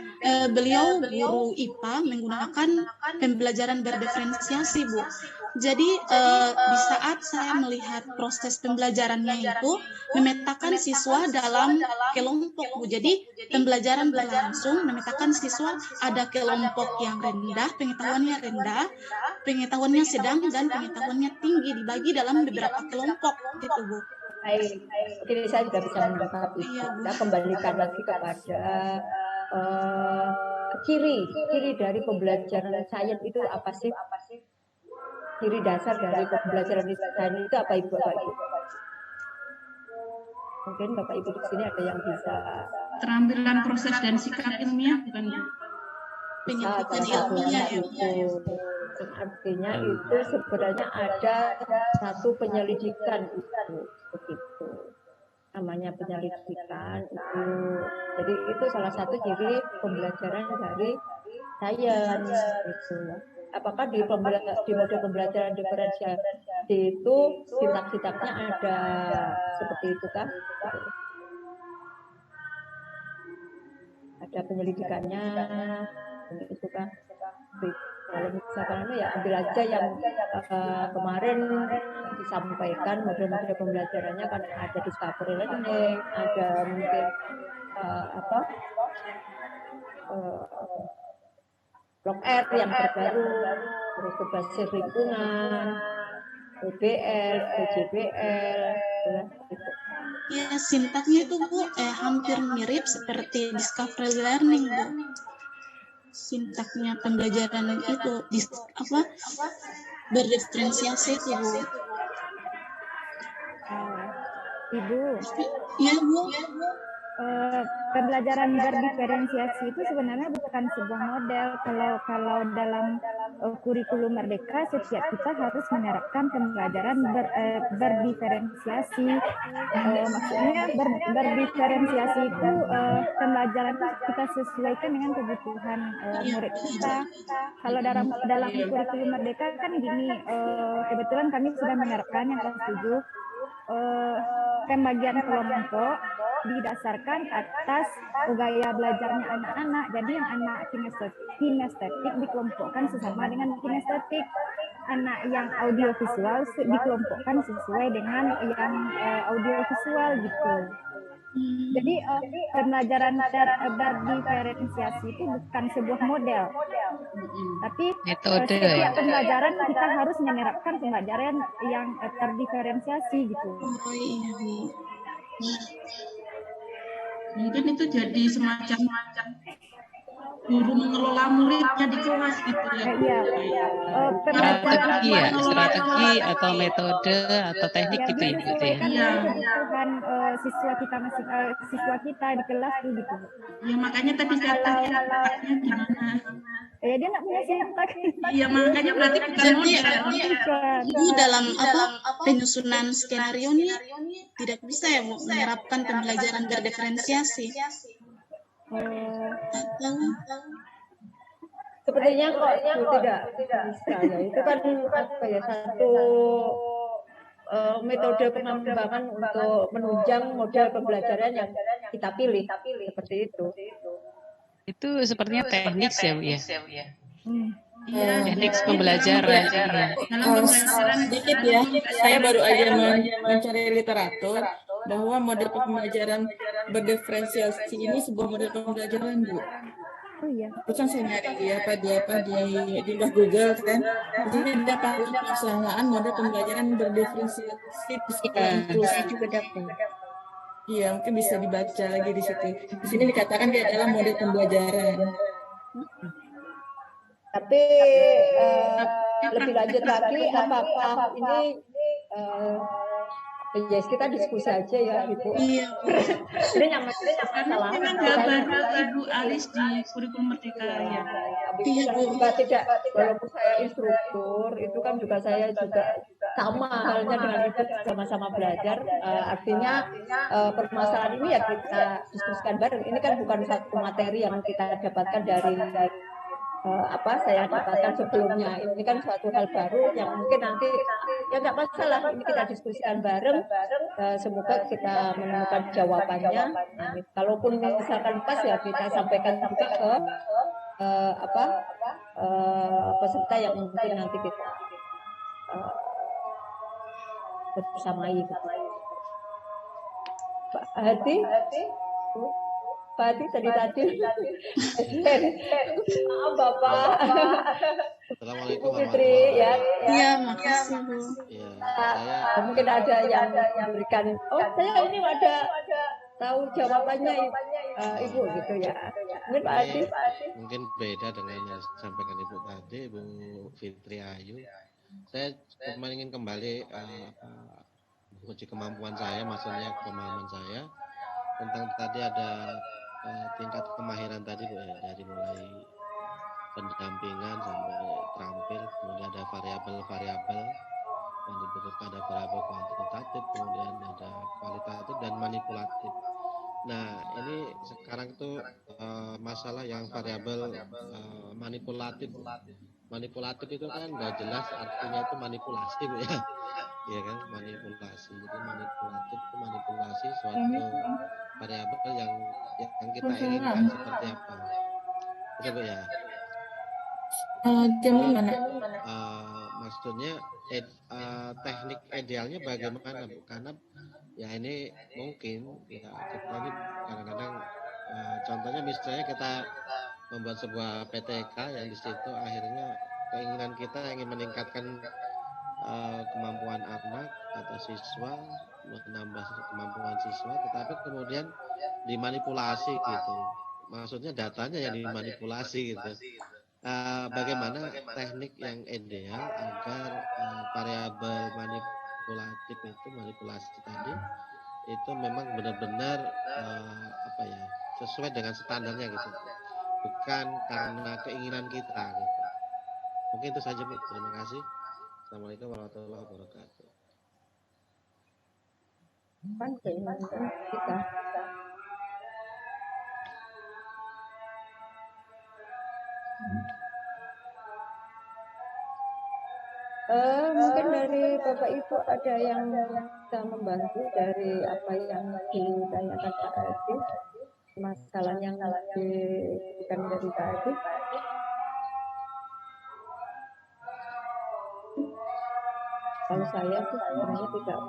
Speaker 10: Beliau guru IPA menggunakan pembelajaran berdiferensiasi, Bu. Jadi di saat saya melihat proses pembelajarannya itu memetakan siswa dalam kelompok, Bu. Jadi pembelajaran berlangsung memetakan siswa ada kelompok yang rendah, pengetahuannya sedang, dan pengetahuannya tinggi, dibagi dalam beberapa kelompok gitu, Bu.
Speaker 2: Baik, mungkin saya juga bisa menangkap itu. Kita kembalikan lagi kepada ciri dari pembelajaran sains itu apa sih? Ciri dasar dari pembelajaran sains itu apa, Ibu Bapak Ibu? Mungkin Bapak Ibu di sini ada yang bisa.
Speaker 5: Keterampilan proses dan sikap ilmiah bukan ya?
Speaker 10: Penyampaian ilmiah ya.
Speaker 2: Artinya itu sebenarnya ada satu penyelidikan itu begitu, namanya penyelidikan itu. Jadi itu salah satu ciri pembelajaran dari sains itu. Apakah di model pembelajaran diferensiasi itu sintak-sintaknya ada seperti itu kah? Ada penyelidikannya itu kah? Kalau misalkan ya ambil aja yang kemarin disampaikan model-model pembelajarannya, kan ada discovery learning, ada mungkin blok R yang terbaru, terus berbasis lingkungan, PBL, PJBL, gitu.
Speaker 10: Ya, sintaknya itu, Bu, hampir mirip seperti discovery learning, Bu. Sintaknya pembelajaran itu berdiferensiasi itu, Bu.
Speaker 3: Ibu.
Speaker 10: Iya, Bu.
Speaker 3: Pembelajaran berdiferensiasi itu sebenarnya bukan sebuah model. Kalau dalam kurikulum Merdeka, setiap kita harus menerapkan pembelajaran berdiferensiasi. Maksudnya berdiferensiasi itu pembelajaran kita sesuaikan dengan kebutuhan murid kita. Kalau dalam kurikulum Merdeka kan gini, kebetulan kami sudah menerapkan yang kelas 7. Pembagian kelompok didasarkan atas gaya belajarnya anak-anak. Jadi yang anak kinestetik dikelompokkan sesama dengan kinestetik. Anak yang audiovisual dikelompokkan sesuai dengan yang audiovisual gitu. Jadi pembelajaran berdiferensiasi itu bukan sebuah model, tapi setiap pembelajaran kita harus menerapkan pembelajaran yang terdiferensiasi gitu.
Speaker 10: Oh iya, Bu.
Speaker 5: Mungkin itu jadi semacam guru mengelola muridnya di kelas gitu ya.
Speaker 3: Iya.
Speaker 8: Strategi atau metode atau teknik gitu ya.
Speaker 3: Kebutuhan siswa kita siswa kita di kelas tuh gitu.
Speaker 5: Ya makanya tadi kata gimana?
Speaker 3: Dia nggak punya sintak.
Speaker 5: Iya makanya berarti bukan model.
Speaker 10: Ibu dalam penyusunan skenario nih tidak bisa ya Bu menerapkan pembelajaran berdiferensiasi.
Speaker 2: Sepertinya kok tidak bisa ya. Itu kan apa ya, satu metode pengembangan untuk menunjang model pembelajaran yang kita pilih seperti itu.
Speaker 8: Itu sepertinya teknik ya Bu ya. Teknik
Speaker 5: Iya.
Speaker 8: pembelajaran.
Speaker 11: Sedikit ya, saya baru aja mencari literatur bahwa model pembelajaran berdiferensiasi ini sebuah model pembelajaran, Bu.
Speaker 3: Oh iya.
Speaker 11: Bukan saya nyari di Google kan. Jadi ada pelaksanaan model pembelajaran berdiferensiasi di sekolah inklusif juga dapat. Iya, mungkin bisa dibaca lagi di situ. Di sini dikatakan dia adalah model pembelajaran.
Speaker 2: Tapi lebih lanjut lagi, apakah ini ya kita diskusi aja ya Ibu.
Speaker 10: Iya.
Speaker 2: Ini nyaman masalah.
Speaker 5: Memang nggak baru Ibu Alis di kurikulum Merdeka ya.
Speaker 2: Iya juga tidak, walaupun saya instruktur, itu kan juga saya juga sama halnya dengan Ibu, sama-sama belajar. Artinya permasalahan ini ya kita diskusikan bareng. Ini kan bukan satu materi yang kita dapatkan dari saya dapatkan sebelumnya. Ini kan suatu hal baru yang mungkin nanti ya nggak masalah, ini kita diskusikan bareng. Semoga kita menemukan jawabannya. Kalaupun misalkan pas ya kita sampaikan juga ke peserta yang mungkin nanti kita bersamai gitu. Pak Hadi? Pak Hadi tadi. Maaf Bapak.
Speaker 12: Assalamualaikum
Speaker 2: Fitri ya.
Speaker 10: Iya, makasih Bu.
Speaker 12: Ya,
Speaker 2: mungkin ada yang memberikan. Saya ini ada tahu jawabannya Ibu gitu ya. Mungkin Pak Hadi.
Speaker 12: Mungkin beda dengan yang disampaikan Ibu tadi, Ibu Fitri Ayu. Saya cuma ingin kembali menguji kemampuan saya, maksudnya pemahaman saya tentang tadi ada tingkat kemahiran tadi Bu ya, dari mulai pendampingan sampai terampil, kemudian ada variabel-variabel yang dibutuhkan, ada variabel kuantitatif, kemudian ada kualitatif dan manipulatif. Nah ini sekarang itu masalah yang variabel manipulatif. Manipulatif itu kan nggak jelas artinya, itu manipulasi Bu ya. Iya kan, manipulasi. Jadi manipulatif itu manipulasi suatu variabel yang kita inginkan seperti apa. Oke Bu ya. Maksudnya teknik idealnya bagaimana Bu? Karena ya ini mungkin ya kita ini kadang-kadang contohnya misalnya kita membuat sebuah PTK yang di situ akhirnya keinginan kita ingin meningkatkan kemampuan anak atau siswa, menambah kemampuan siswa, tetapi kemudian dimanipulasi gitu. Maksudnya datanya yang dimanipulasi gitu. Bagaimana teknik yang ideal agar variabel manipulatif itu, manipulasi tadi itu memang benar-benar sesuai dengan standarnya gitu, bukan karena keinginan kita gitu. Mungkin itu saja Bu. Terima kasih. Assalamualaikum warahmatullahi wabarakatuh.
Speaker 2: Keinginan kita. Mungkin dari Bapak Ibu ada yang bisa membantu dari apa yang ditanyakan Pak Adi, masalah yang diberikan dari Pak Adi. Kalau saya sih sebenarnya tidak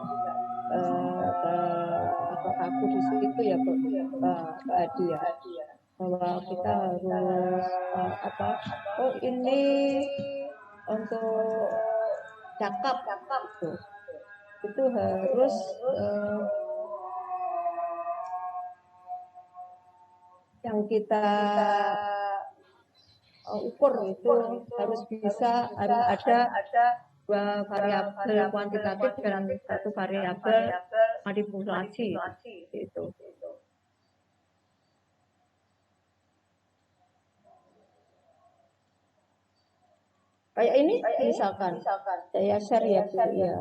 Speaker 2: aku di situ ya Pak Adi ya, bahwa kita harus ini untuk cakap itu harus yang kita ukur itu harus bisa, harus ada dua variabel kuantitatif dalam satu variabel manipulasi itu. Kayak ini misalkan saya share ya Bu ya.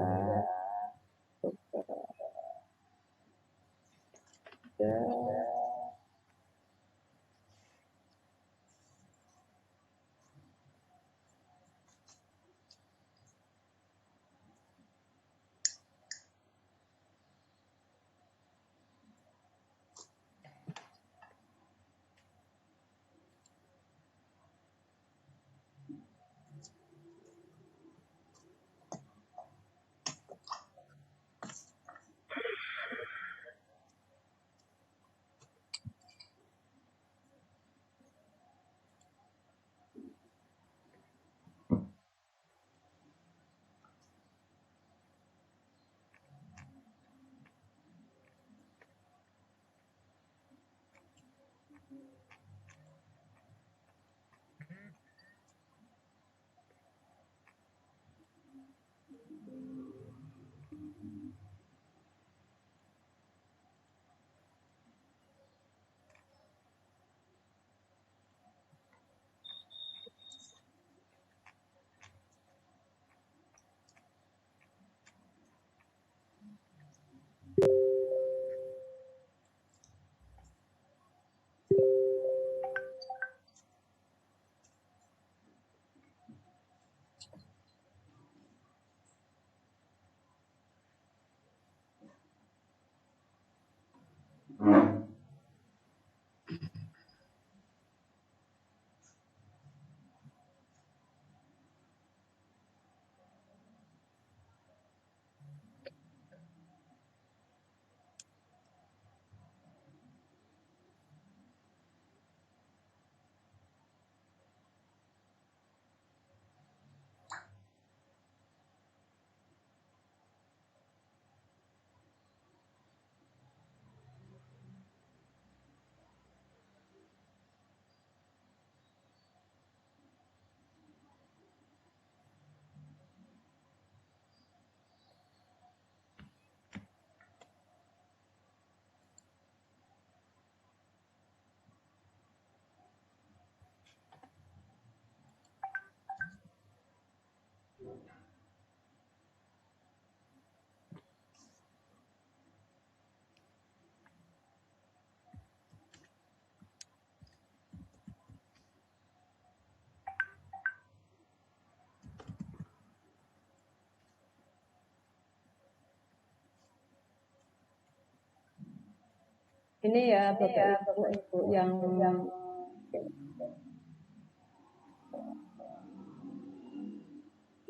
Speaker 2: Ini ya Bapak Ibu yang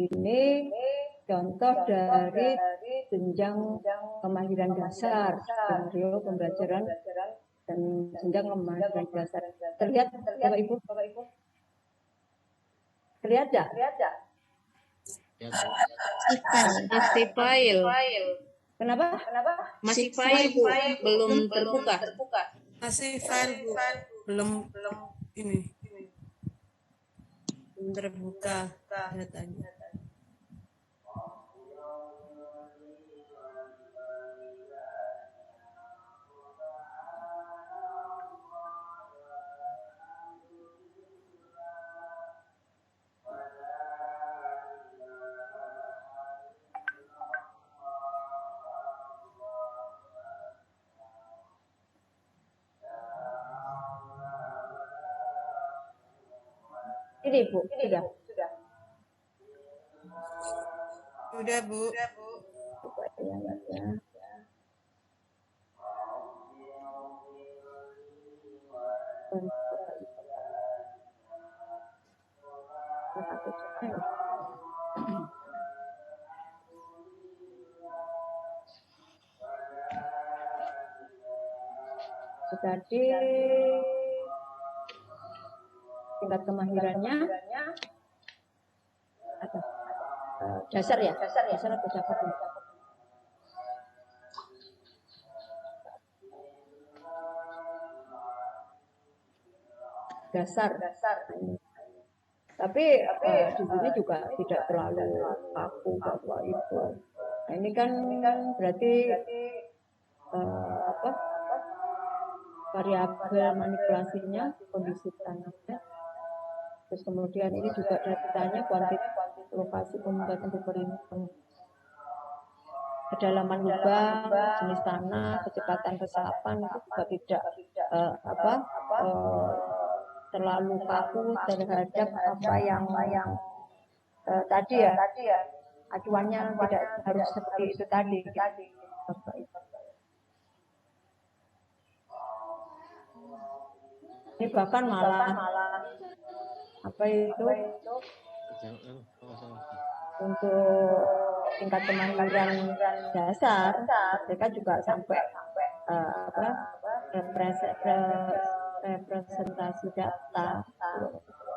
Speaker 2: ini contoh dari jenjang kemahiran dasar, skenario pembelajaran dan jenjang kemahiran dasar. Terlihat Bapak Ibu? Terlihat ya?
Speaker 4: Masih file.
Speaker 2: Kenapa?
Speaker 4: Masih file Bu, belum terbuka.
Speaker 6: Masih file Bu, belum ini belum terbuka datanya.
Speaker 2: Ini Bu, sudah.
Speaker 6: Sudah Bu.
Speaker 2: Tadi tingkat kemahirannya apa? Dasar ya? Dasar atau dapat? Dasar. Tapi di sini juga tidak terlalu kaku bahwa itu. Nah, ini kan berarti variabel manipulasinya, kondisi tanahnya. Terus kemudian ini juga datanya kuantitas lokasi pembuatan berimbang, kedalaman lubang, jenis tanah, kecepatan resapan itu juga tidak terlalu kaku terhadap apa yang tadi ya, acuannya tidak harus seperti itu tadi. Ini bahkan malah apa itu untuk tingkat kemandirian dasar, mereka juga sampai representasi data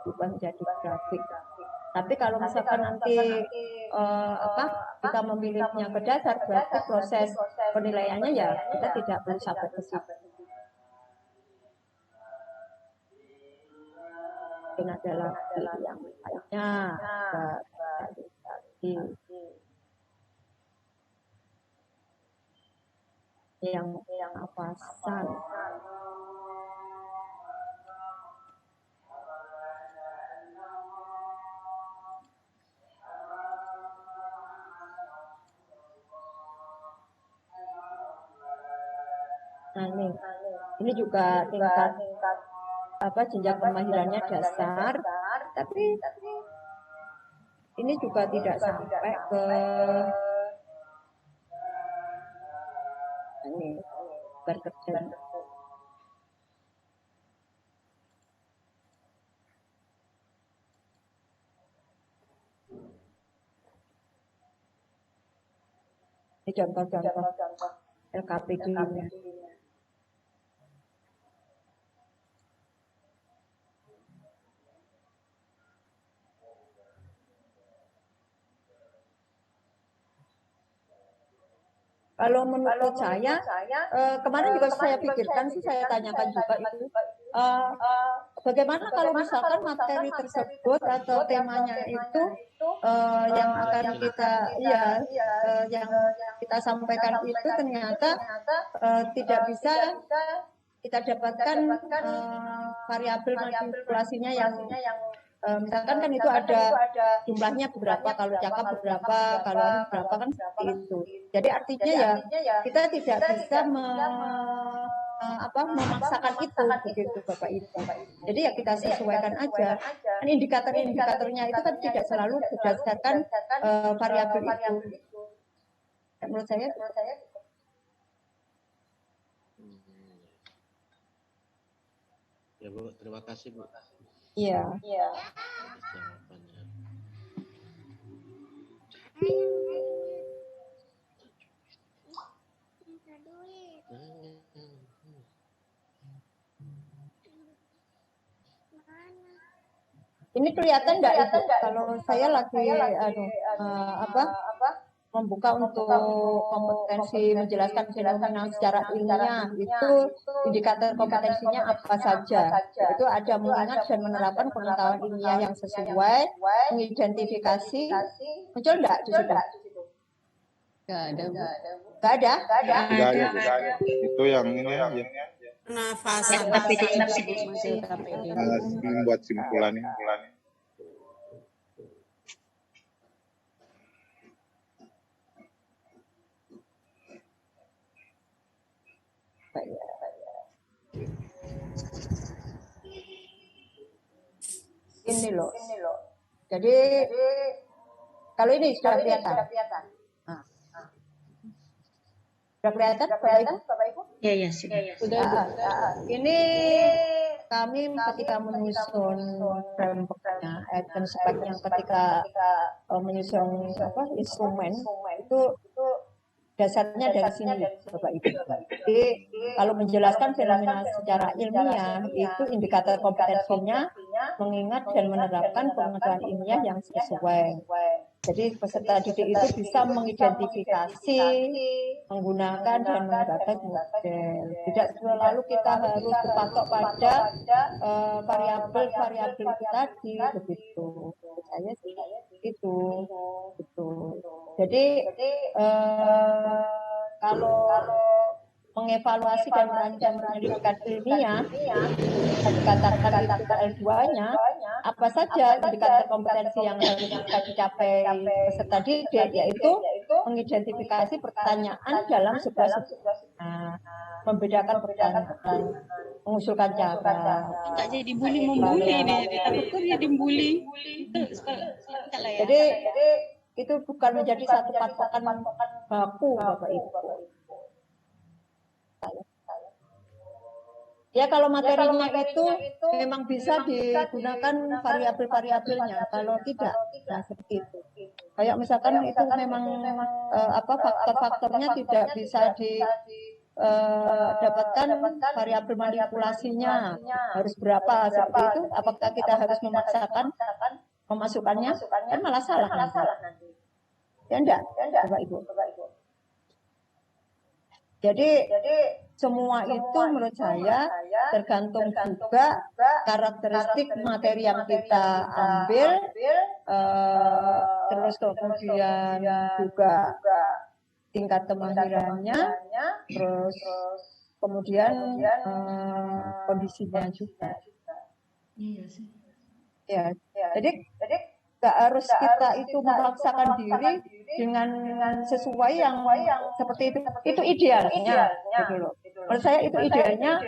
Speaker 2: berubah menjadi grafik. Tapi kalau misalkan nanti kita memilihnya ke dasar, berarti proses penilaiannya ya kita tidak perlu sampai ke situ. Mungkin adalah yang lainnya yang afasan. Nah, ini juga tingkat jenjang kemahirannya dasar, tapi ini juga tidak sampai ke ini berkerja. Ini contoh-contoh LKPD-nya. Kalau menurut saya, kemarin juga saya pikirkan sih, saya tanyakan juga itu, bagaimana kalau misalkan materi tersebut atau temanya itu yang akan kita yang kita sampaikan itu ternyata tidak bisa kita dapatkan variabel manipulasinya yang misalkan kan itu ada jumlahnya beberapa, kalau cakap beberapa, kalau berapa kan seperti itu. Jadi artinya ya kita tidak bisa memaksakan itu begitu Bapak Ibu. Jadi ya kita sesuaikan aja. Kan indikator-indikatornya itu kan tidak selalu berdasarkan variabel itu. Menurut saya
Speaker 12: ya Bu, terima kasih Bu.
Speaker 2: Iya. Ini kelihatan enggak itu? Kalau saya lagi membuka untuk kompetensi menjelaskan fenomena secara ilmiah, itu indikator kompetensinya apa saja. Itu ada mengingat dan menerapkan pengetahuan ilmiah yang sesuai, mengidentifikasi, muncul enggak di situ?
Speaker 8: Enggak ada, Bu.
Speaker 2: Enggak ada?
Speaker 13: Enggak ada. Itu yang ini
Speaker 6: Nafasan.
Speaker 13: Membuat simpulan ini.
Speaker 2: Ini loh. Jadi kalau ini sudah kelihatan. Sudah kelihatan Bapak Ibu?
Speaker 1: Ya, sudah.
Speaker 2: Ini kami ketika menyusun framework-nya, item spec-nya ketika menyusun instrumen itu dasarnya dari sini Bapak Ibu. Jadi kalau menjelaskan fenomena secara ilmiah itu indikator kompetensinya mengingat dan menerapkan pengetahuan ilmiah yang sesuai. Jadi peserta didik itu bisa mengidentifikasi, menggunakan dan menggunakan model. Tidak selalu kita harus berpatok pada variabel-variabel itu tadi, begitu. Saya sih itu, betul. Jadi kalau mengevaluasi dan merancang pendidikan ilmiah, dikatakan itu L2-nya, apa saja indikator kompetensi yang harus bisa dicapai peserta didik, yaitu mengidentifikasi pertanyaan dalam sebuah membedakan pertanyaan, mengusulkan cara.
Speaker 10: Nggak jadi membuli nih, takutnya jadi membuli.
Speaker 2: Jadi itu bukan menjadi satu patokan baku, Bapak Ibu. Ya kalau materinya itu memang bisa digunakan variabel-variabelnya, kalau tidak, nah seperti itu. Kayak misalkan itu memang faktor-faktornya tidak bisa didapatkan variabel manipulasinya harus berapa seperti itu. Apakah kita harus memaksakan memasukkannya? Kan malah salah nanti. Ya enggak, Bapak Ibu. Jadi semua itu menurut saya tergantung juga karakteristik materi yang kita ambil, terus kemudian juga tingkat kemahirannya, terus kemudian kondisinya juga.
Speaker 5: Iya sih.
Speaker 2: Ya, jadi nggak harus kita itu memaksakan diri dengan sesuai yang seperti itu. Itu idealnya, gitu loh. Menurut saya itu idealnya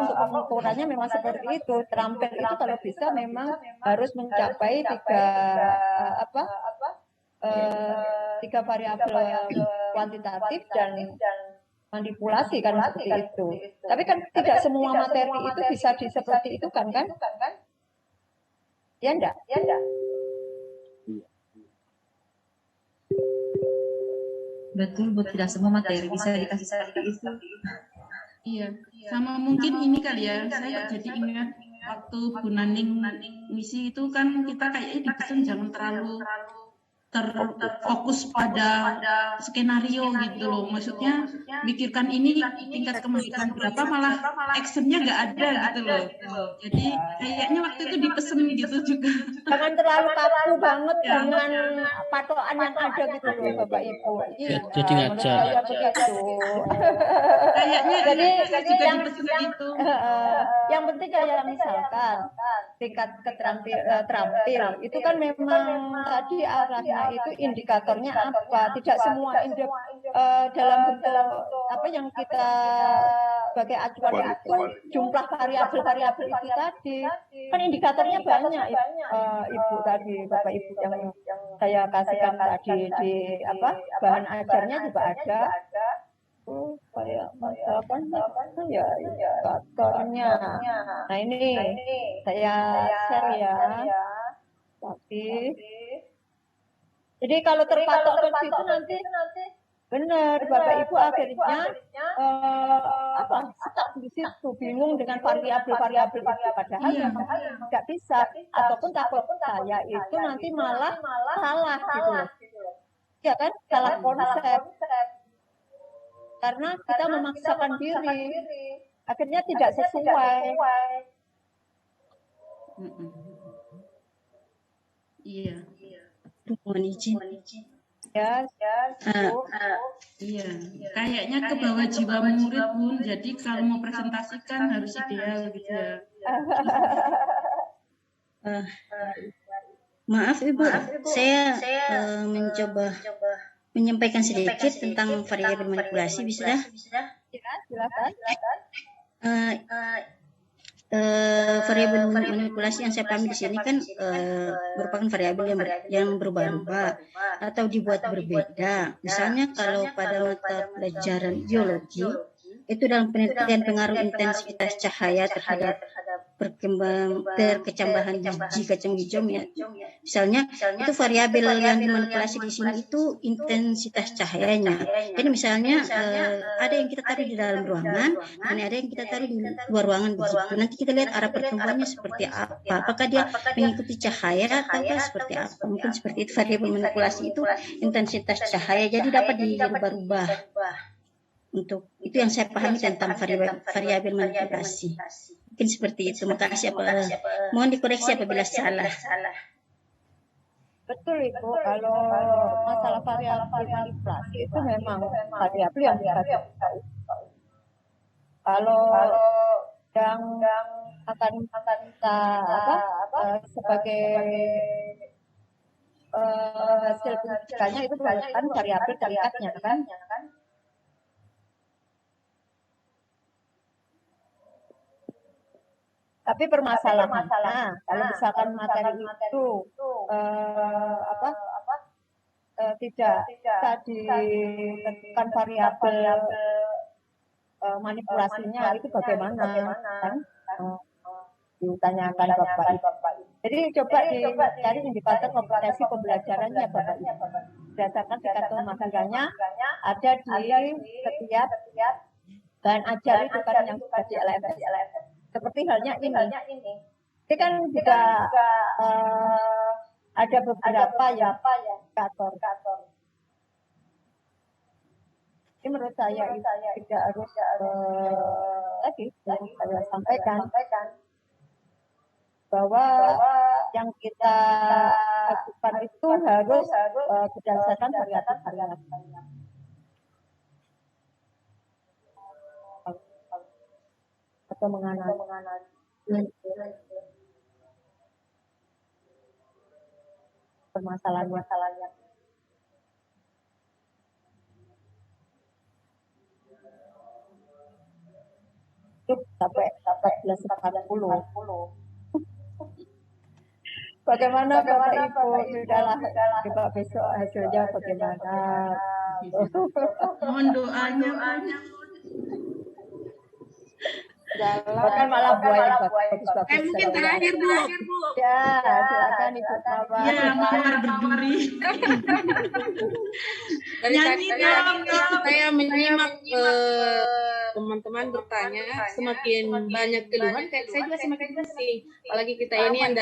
Speaker 2: untuk pengukurannya memang seperti itu. Terampil itu kalau bisa memang harus mencapai tiga variabel kuantitatif dan manipulasi kan seperti itu. Tapi kan tidak semua materi itu bisa seperti itu kan? Ya enggak?
Speaker 4: Betul, tidak semua materi bisa dikasih seperti itu.
Speaker 5: Iya, sama mungkin ini kali ya, saya jadi ingat waktu Bu Naning misi itu kan kita kayaknya dipesan jangan terlalu terfokus pada skenario gitu loh. Maksudnya mikirkan ini tingkat kemahiran berapa, malah actionnya nggak ada gitu loh. Jadi kayaknya waktu itu dipesen gitu juga.
Speaker 2: Jangan terlalu kaku banget dengan patokan yang ada gitu loh Bapak Ibu.
Speaker 14: Jadi ngajar.
Speaker 5: Kayaknya
Speaker 2: jadi
Speaker 5: juga dipesen gitu.
Speaker 2: Yang penting kayak misalkan tingkat terampil itu kan memang tadi arahnya itu indikatornya apa, tidak semua dalam bentuk apa yang kita sebagai acuan itu jumlah variabel-variabel itu tadi kan indikatornya banyak Ibu tadi, Bapak Ibu yang saya kasihkan tadi di bahan ajarnya juga ada. Kayak ya indikatornya. Nah ini saya share ya. Tapi jadi kalau terpatok ke situ nanti benar Bapak Ibu akhirnya stuck di situ, bingung dengan variabel-variabel itu, padahal nggak bisa, ataupun takut saya itu nanti malah salah gitu loh. Ya kan, salah konsep. Karena kita memaksakan diri, akhirnya tidak sesuai.
Speaker 5: Iya.
Speaker 1: Mohon izin.
Speaker 5: Iya. Kayaknya ke bawah jiwa murid Bun. Jadi kalau mau presentasikan harus ideal gitu ya.
Speaker 1: Maaf Ibu, saya mencoba menyampaikan sedikit tentang variabel manipulasi, bisa?
Speaker 2: Silakan.
Speaker 1: Variabel manipulasi yang saya pahami di sini kan merupakan variabel yang berubah-ubah atau dibuat berbeda. Misalnya kalau pada mata pelajaran geologi itu dalam penelitian pengaruh intensitas cahaya terhadap berkecambahan biji kacang hijau ya. Misalnya itu variabel yang dimanipulasi di sini itu intensitas cahayanya. Jadi misalnya ada yang kita taruh di dalam ruangan, dan ada yang kita taruh di luar ruangan begitu. Nanti kita lihat arah pertumbuhannya seperti apa. Apakah dia mengikuti cahaya atau seperti apa? Mungkin seperti itu variabel manipulasi itu intensitas cahaya. Jadi dapat dirubah-rubah. Untuk itu yang saya pahami tentang variabel manipulasi. Mungkin seperti itu. Makasih mohon dikoreksi apabila salah.
Speaker 2: Betul itu, kalau masalah variabel manipulasi itu memang variabel yang kita kalau yang akan kita sebagai hasil pendidikannya itu kan variabel tingkatnya kan. Tapi permasalahannya kalau misalkan materi itu tidak bisa ditentukan variabel manipulasinya itu bagaimana kan? Ditanyakan Bapak Ibu. Jadi coba dicari indikator kompetensi pembelajarannya Bapak Ibu. Berdasarkan tingkat kemahirannya ada di setiap bahan ajar itu kan yang sudah di LMS. Seperti halnya ini. Ini kan juga ada beberapa yang indikator. Ini menurut saya tidak harus lagi saya sampaikan bahwa yang kita lakukan itu harus berdasarkan variabel. Atau menganalisis permasalahan-permasalahannya. Sampai 14.40. Bagaimana Bapak Ibu? Sudahlah, coba besok hasilnya bagaimana?
Speaker 5: Mohon doanya.
Speaker 2: Bahkan malah buah yang bagus-bagus.
Speaker 10: Mungkin terakhir Bu.
Speaker 2: Ya, silakan Ibu Mawar.
Speaker 5: Ya, Mawar berduri.
Speaker 8: Dari tadi saya menyimak teman-teman bertanya, semakin banyak keluhan, kayak saya juga semakin pusing. Apalagi kita ini yang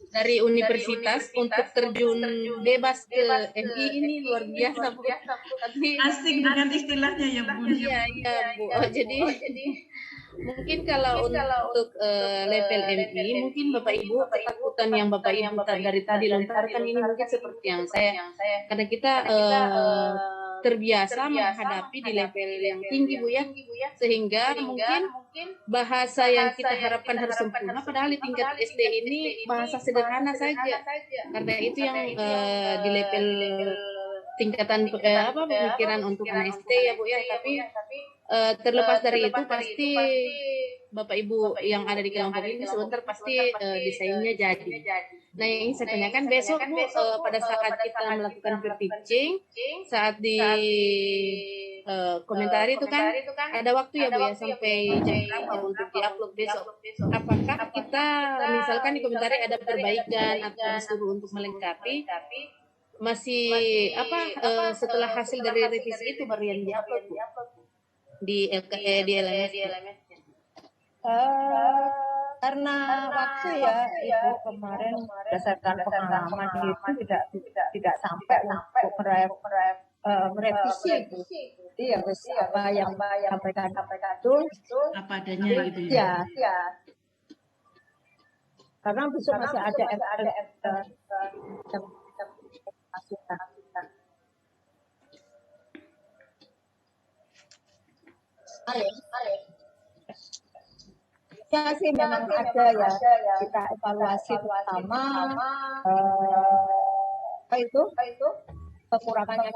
Speaker 8: dari universitas untuk terjun bebas ke MI ini luar biasa Bu. Tapi
Speaker 5: asing dengan istilahnya ya Bu.
Speaker 8: Iya Bu. Jadi mungkin kalau untuk level MI, mungkin Bapak Ibu ketakutan yang Bapak Ibu dari tadi lontarkan ini mungkin seperti yang saya, karena kita terbiasa menghadapi di level yang tinggi Bu ya, sehingga mungkin bahasa yang kita harapkan harus sempurna, padahal di tingkat SD ini bahasa sederhana saja, karena itu yang di level tingkatan pemikiran untuk anak SD ya Bu ya, tapi terlepas dari itu pasti Bapak Ibu yang ada di kelompok ini sebentar pasti desainnya jadi. Nah yang ingin saya tanyakan besok Bu, pada saat kita melakukan teaching, saat di komentari itu kan ada waktu ya Bu ya sampai jam berapa untuk diupload besok. Apakah kita misalkan di komentari ada perbaikan atau disuruh untuk melengkapi, masih setelah hasil dari revisi itu baru yang diupload di LMS.
Speaker 2: Karena waktu ya Ibu kemarin berdasarkan pengalaman itu tidak sampai untuk merevisi itu. Iya, apa yang sampaikan itu
Speaker 5: apa adanya gitu ya.
Speaker 2: Ya. Karena besok masih ada masukan. Ya sih memang ada ya, kita evaluasi pertama apa itu kekurangannya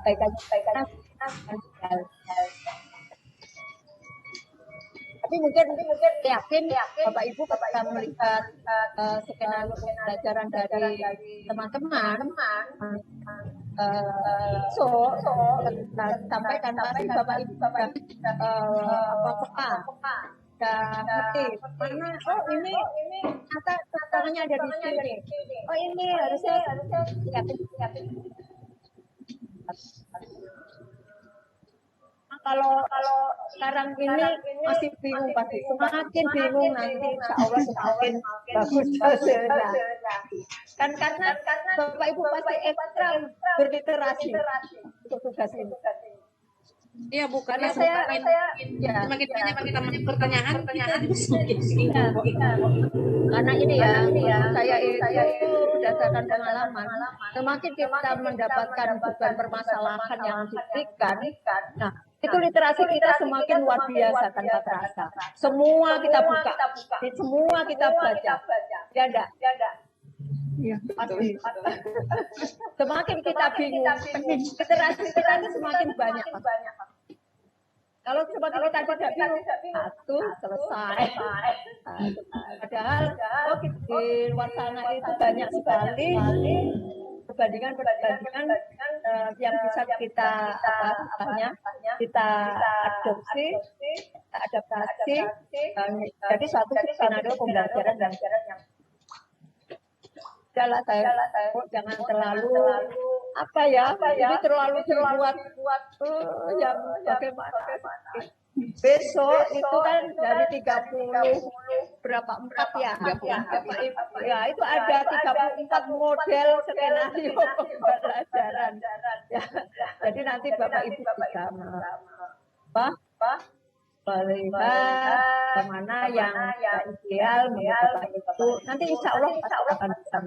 Speaker 2: kebaikannya tapi mungkin yakin Bapak Ibu ketika melihat skenario pembelajaran dari teman-teman sampaikan pasti Bapak Ibu peka ngerti mana ini tangannya ada di sini. Oh ini harusnya kalau sekarang ini masih bingung pasti, semakin bingung nanti insya Allah semakin bagus hasilnya. Kan karena Bapak Ibu pasti ekstra berliterasi untuk tugas ini.
Speaker 8: Iya, Bu,
Speaker 2: Karena
Speaker 8: karena
Speaker 2: saya
Speaker 8: semakin banyak kita pertanyaan semakin
Speaker 2: karena ini ya saya itu berdasarkan pengalaman, semakin kita mendapatkan beban permasalahan yang diberikan, nah itu literasi kita semakin luar biasa tanpa terasa. Semua kita buka, semua kita baca, ya enggak? Iya, pasti. Semakin kita bingung, literasi kita itu semakin banyak. Kalau semakin kita tidak bingung, satu selesai. Padahal di luar sana itu banyak sekali perbandingan yang bisa kita kita adaptasi. Jadi suatu skenario pembelajaran yang jangan terlalu ini terlalu dibuat yang bagaimana besok itu kan dari 30 berapa 4 ya ya itu ada 34 model skenario pembelajaran ya. Jadi nanti Bapak Ibu bisa melihat kemana yang ideal menurut Bapak Ibu. Nanti insya Allah akan bisa.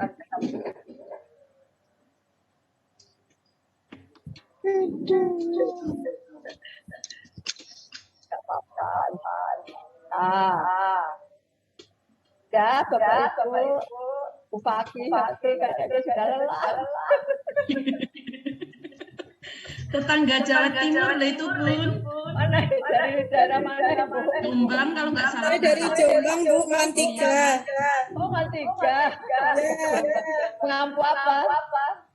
Speaker 2: Ya Bapak Ibu, Bupati kayaknya sudah lelah.
Speaker 5: Tetangga Jawa Timur lah itu, Bun.
Speaker 2: Mana dari daerah mana, Bu?
Speaker 5: Jombang kalau nggak salah.
Speaker 6: Saya dari Jombang, Bu, Mantiga.
Speaker 2: Oh, Mantiga. Mengampu apa?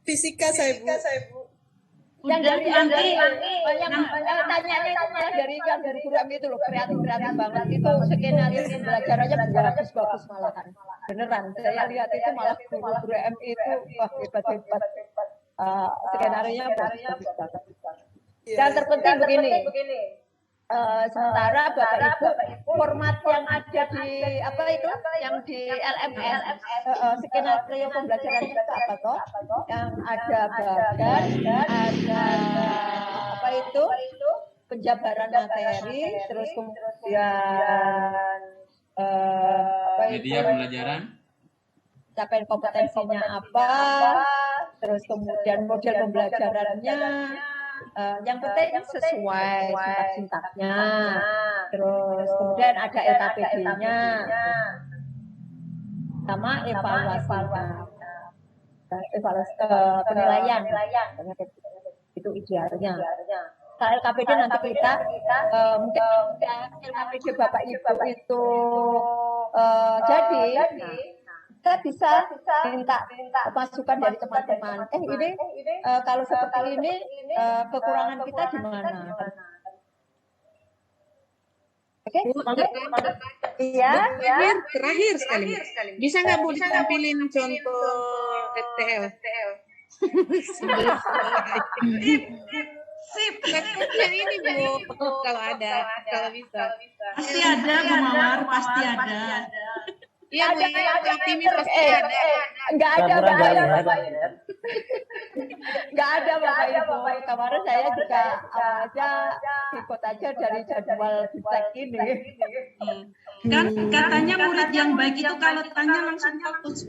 Speaker 6: Fisika saya, Bu.
Speaker 2: Yang dari tanya itu malah dari yang dari program itu loh, kreatif banget itu skenario pembelajarannya bagus malahan. Beneran, saya lihat itu malah guru MI itu wah hebat. Skenario-nya bagus banget. Dan terpenting begini. Sementara Bapak Ibu format yang ada di yang di LMS skenario pembelajaran itu apa toh? Yang ada bagan, ada penjabaran materi, terus kemudian
Speaker 9: media pembelajaran,
Speaker 2: capaian kompetensinya apa, terus kemudian model pembelajarannya. Yang penting sesuai sintaknya, terus kemudian ada LKPD-nya, sama evaluasi penilaian, itu idealnya. Kalau LKPD nanti kita mungkin LKPD Bapak Ibu itu jadi. Kita bisa minta masukan dari teman-teman. Ini kalau seperti ini kekurangan kita di mana? Oke, iya.
Speaker 8: Terakhir sekali. Bisa nggak Bu ditampilin contoh FTL? Sip, yang ini Bu, kalau bisa.
Speaker 5: Pasti ada, Bu Mawar, pasti ada.
Speaker 8: Iya, Bu, ini pasti ada.
Speaker 2: Enggak ada Bapak Ibu. Kemarin saya juga ikut aja dari jadwal Bistek ini.
Speaker 5: Kan katanya murid yang baik itu kalau tanya langsung fokus.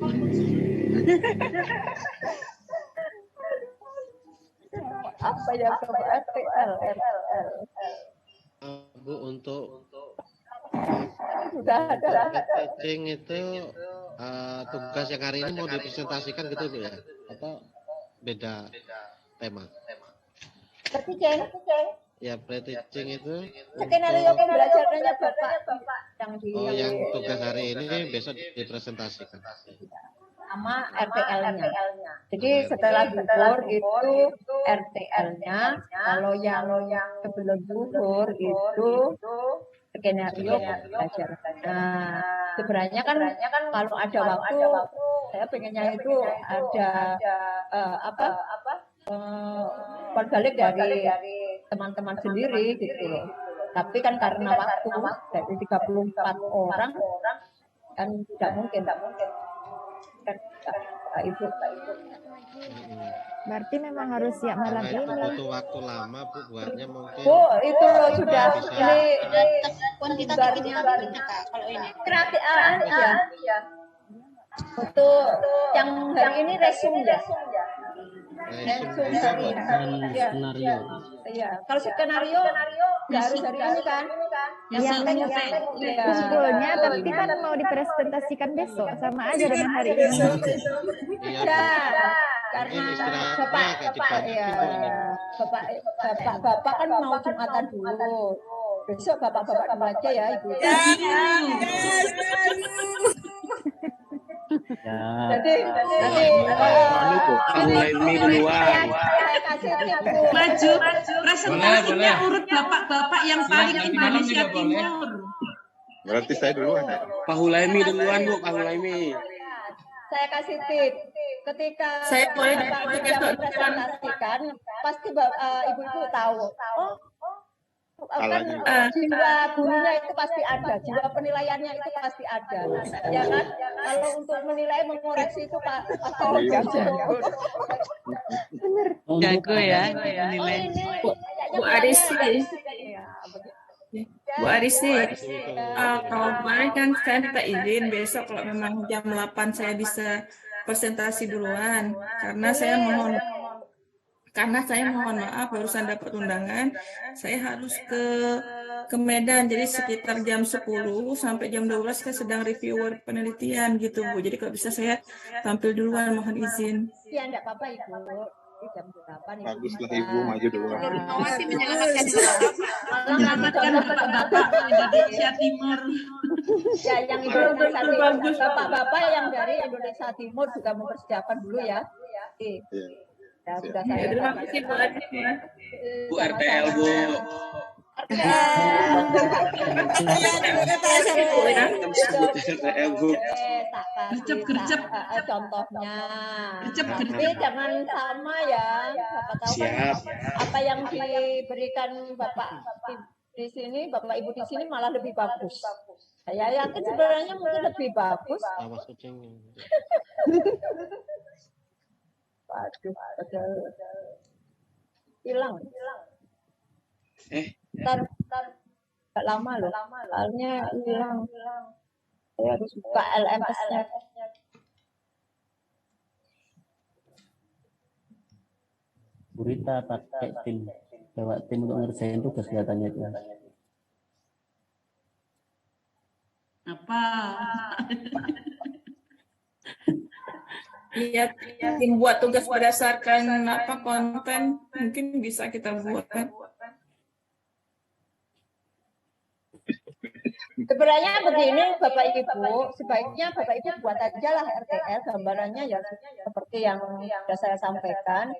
Speaker 2: Apa yang coba RTL?
Speaker 12: Bu, untuk
Speaker 2: sudah ada
Speaker 12: teaching itu tugas yang hari ini mau dipresentasikan gitu Bu ya, atau beda tema?
Speaker 2: Teaching
Speaker 12: ya, pre-teaching itu
Speaker 2: skenario pembelajarannya Bapak
Speaker 12: yang tugas hari ini besok dipresentasikan
Speaker 2: sama RTL-nya. Jadi setelah zuhur itu RTL-nya, kalau yang sebelum zuhur itu skenario belajar. Nah, sebenarnya kan kalau ada waktu, saya pengennya itu ada balik dari teman-teman sendiri gitu loh. Tapi kan karena waktu dari 34 orang kan tidak mungkin kan Ibu.
Speaker 3: Berarti memang harus siap malam
Speaker 12: Karena itu
Speaker 3: ini.
Speaker 12: butuh waktu lama Bu buatnya mungkin.
Speaker 2: Bu, itu loh sudah
Speaker 12: bisa.
Speaker 2: ini
Speaker 1: kuantitatif kalau ini.
Speaker 2: kreatif ya. Untuk yang hari ini resume ya.
Speaker 12: Resume
Speaker 2: Skenario. Iya, kalau skenario nggak harus hari ini kan?
Speaker 3: Yang usulnya tapi kan mau dipresentasikan besok sama aja dengan hari ini.
Speaker 2: Iya, karena bapak kan mau Jumatan dulu. Besok bapak-bapak dulu aja ya Ibu. Jadi
Speaker 14: mulai duluan.
Speaker 5: Maju, presentasinya urut bapak-bapak yang paling Indonesia Timur.
Speaker 13: Berarti saya duluan.
Speaker 14: Pak Hulaimi duluan Bu, Pak Hulaimi.
Speaker 2: Saya kasih tip. Ketika
Speaker 11: Saya boleh
Speaker 2: presentasikan, pasti ibu-ibu tahu. Kan jiwa gurunya itu pasti ada, jiwa penilaiannya itu pasti ada, ya kan? Kalau untuk menilai, mengoreksi itu Pak
Speaker 11: jago ya menilai. Bu Arisi, Bu Arisi, kalau kemarin kan saya minta izin besok kalau memang jam 8 saya bisa presentasi duluan, karena saya mohon maaf barusan dapat undangan, saya harus ke Medan, jadi sekitar jam 10 sampai jam 12 saya sedang review penelitian gitu Bu. Jadi kalau bisa saya tampil duluan, mohon izin.
Speaker 2: Ya enggak apa-apa Ibu. Jam 8
Speaker 13: Baguslah Ibu maju duluan.
Speaker 5: Masih menyelamatkan bapak-bapak Indonesia Timur.
Speaker 2: Ya, yang Indonesia Timur, bapak-bapak yang dari Indonesia Timur juga mempersiapkan dulu ya. Ya, sudah saya.
Speaker 11: Terima kasih Bu
Speaker 14: Bu RTL Bu.
Speaker 5: Gercep
Speaker 2: contohnya. Tapi jangan sama ya. Bapak tahu kan apa yang diberikan Bapak di sini, Bapak Ibu di sini malah lebih bagus. Saya yakin sebenarnya mungkin lebih bagus. Waduh, hilang. Ntar gak lama loh. Soalnya hilang. Saya harus buka LMS-nya.
Speaker 15: Burita pakai tim, bawa tim untuk ngerjain tugas kelihatannya itu.
Speaker 5: Apa?
Speaker 11: Iya, tim buat tugas berdasarkan konten mungkin bisa kita buat kan.
Speaker 2: Sebenarnya begini Bapak Ibu, sebaiknya Bapak Ibu buat aja lah RTL gambarannya ya seperti yang sudah saya sampaikan,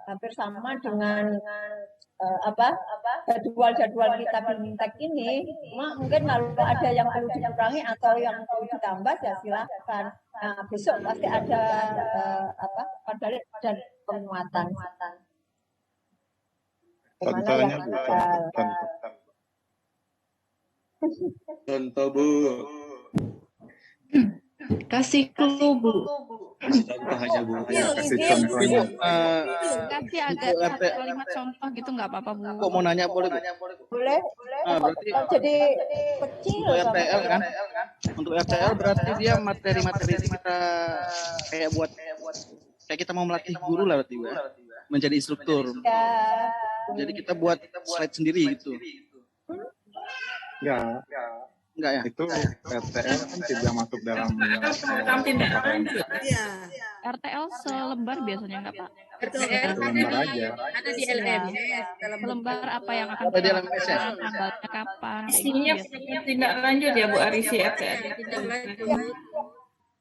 Speaker 2: hampir sama dengan jadwal kita Bintek ini. Mungkin kalau ada yang perlu dikurangi atau yang perlu ditambah ya silakan. Nah, besok pasti ada padahal dan penguatan.
Speaker 13: Contohnya Bu,
Speaker 14: contoh Bu.
Speaker 8: Kasih clue Bu.
Speaker 14: Contoh aja Bu.
Speaker 13: Kasih contohnya.
Speaker 8: Kasih agak kalimat contoh gitu nggak apa-apa Bu.
Speaker 15: Kok mau nanya boleh Bu?
Speaker 2: Boleh.
Speaker 15: Berarti
Speaker 2: jadi kecil.
Speaker 15: Untuk RTL kan? Untuk RTL berarti dia materi-materi kita kayak buat kayak kita mau melatih guru lah berarti Bu, menjadi instruktur.
Speaker 2: Ya.
Speaker 15: Jadi kita buat slide sendiri gitu. Enggak ya?
Speaker 13: Itu RTL kan tidak masuk dalam
Speaker 11: tindak lanjut.
Speaker 8: RTL selembar biasanya nggak Pak?
Speaker 13: Selembar aja.
Speaker 8: Ada di LMS. Selembar apa yang akan
Speaker 15: Ada di LMS ya?
Speaker 8: tanggalnya kapan?
Speaker 11: Isinya tindak lanjut ya Bu Arisi RTL.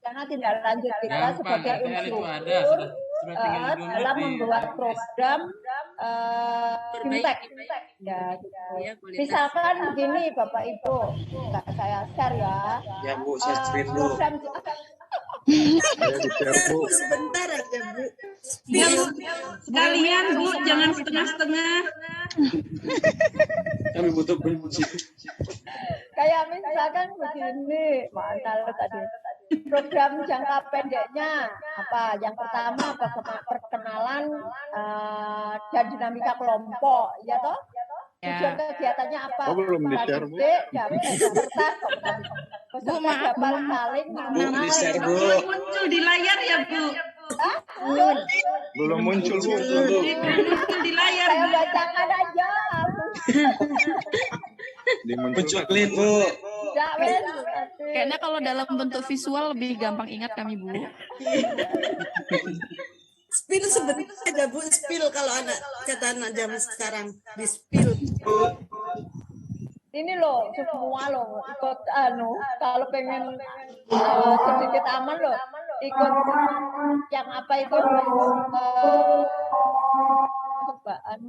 Speaker 2: Karena tindak lanjut kita sebagai instruktur dalam membuat program fintech. Ya, gitu. Misalkan begini Bapak Ibu, nggak saya share ya.
Speaker 14: Ya Bu, saya screen Bu.
Speaker 2: Program
Speaker 6: Sebentar aja Bu.
Speaker 5: Ya, Bu. Sekalian Bu, jangan setengah-setengah.
Speaker 14: Kami butuh kunci.
Speaker 2: kayak misalkan begini, mantal tadi. Program jangka pendeknya apa? Yang pertama perkenalan dan dinamika kelompok, ya toh? Tujuan kegiatannya apa?
Speaker 13: Oh, belum di-share, Bu.
Speaker 2: Bu, maaf, saling
Speaker 14: Bu, di-share, Bu.
Speaker 5: Muncul di layar ya, Bu.
Speaker 13: Belum muncul, Bu.
Speaker 5: Muncul di layar.
Speaker 2: Saya bacakan aja.
Speaker 14: Munculin, Bu.
Speaker 16: Kayaknya kalau dalam bentuk visual lebih gampang ingat kami, Bu.
Speaker 6: Spill sebentar aja Bu, spill kalau anak kata anak zaman sekarang di spill.
Speaker 2: Ini loh, semua loh ikut kalau pengen sedikit aman loh, ikut yang apa itu cobaan,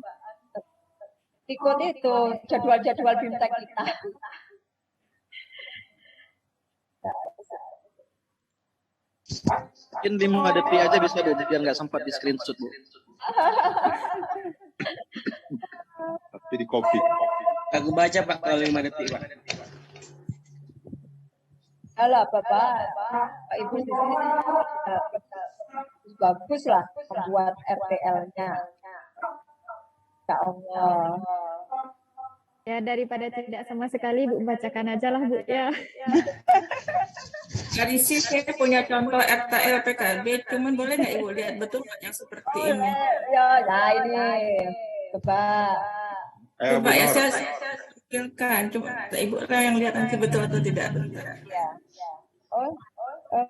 Speaker 2: ikut itu jadwal-jadwal bimtek kita.
Speaker 15: Mungkin 5 detik aja bisa Bu, biar nggak sempat di screenshot Bu.
Speaker 13: Tapi di copy.
Speaker 14: Aku baca Pak kalau 5 detik Pak.
Speaker 2: Halo Bapak Ibu di sini bagus lah membuat RTL-nya. Ya Allah.
Speaker 3: Ya daripada tidak sama sekali Bu, bacakan aja lah Bu ya.
Speaker 11: Dari sini saya punya contoh RTL PKB, cuman boleh nggak Ibu lihat betul nggak yang seperti ini?
Speaker 2: Ya ini coba.
Speaker 11: Coba ya saya tampilkan, coba Ibu lah yang lihat nanti betul atau tidak.
Speaker 2: Oh,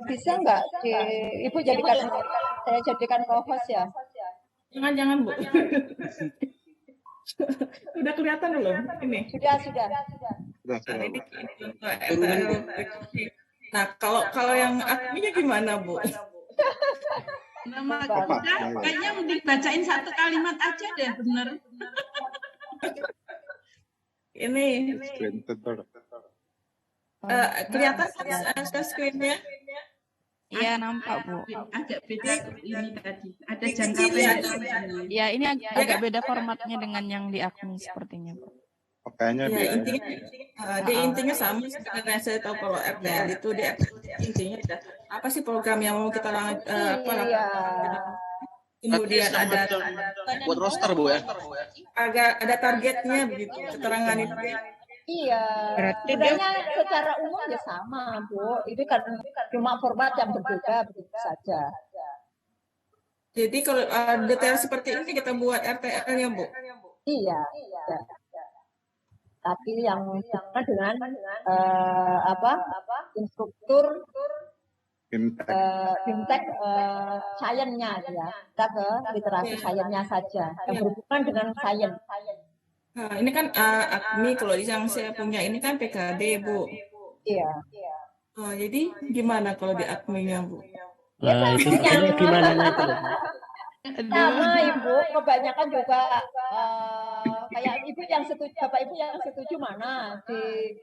Speaker 2: bisa nggak Ibu jadikan saya jadikan co-host ya?
Speaker 11: Jangan Bu. Sudah kelihatan belum? Ini.
Speaker 2: Sudah.
Speaker 11: Nah, ini contoh RTL. Nah, kalau yang adminnya gimana, Bu?
Speaker 5: Nama kayaknya dibacain satu kalimat aja deh, bener.
Speaker 11: Ini kelihatan screen-nya?
Speaker 16: Iya, nampak Bu.
Speaker 5: Agak beda ini tadi. Ada jangka pendek.
Speaker 16: Ya, ini agak beda formatnya dengan yang di Akmi sepertinya, Bu.
Speaker 13: Kayaknya
Speaker 11: intinya sama sebenarnya. Saya tahu kalau RTL itu intinya apa sih program yang mau kita lakukan. Kemudian ada
Speaker 15: buat roster Bu ya.
Speaker 11: Ada targetnya begitu, keterangan itu.
Speaker 2: Iya. Sebenarnya secara umum ya sama Bu. Ini kan cuma format yang berbeda begitu saja.
Speaker 11: Jadi kalau detail seperti ini kita buat RTL-nya Bu.
Speaker 2: Iya. Tapi yang dengan instruktur fintech science-nya ya, kita ke literasi science-nya saja yang berhubungan dengan science.
Speaker 11: Nah, ini kan Akmi, kalau yang saya punya ini kan PKB Bu.
Speaker 2: Iya.
Speaker 11: Oh, jadi gimana kalau di Akmi-nya Bu?
Speaker 17: Nah, itu gimana itu?
Speaker 2: Sama Ibu, kebanyakan juga kayak Ibu yang setuju, Bapak Ibu yang setuju mana di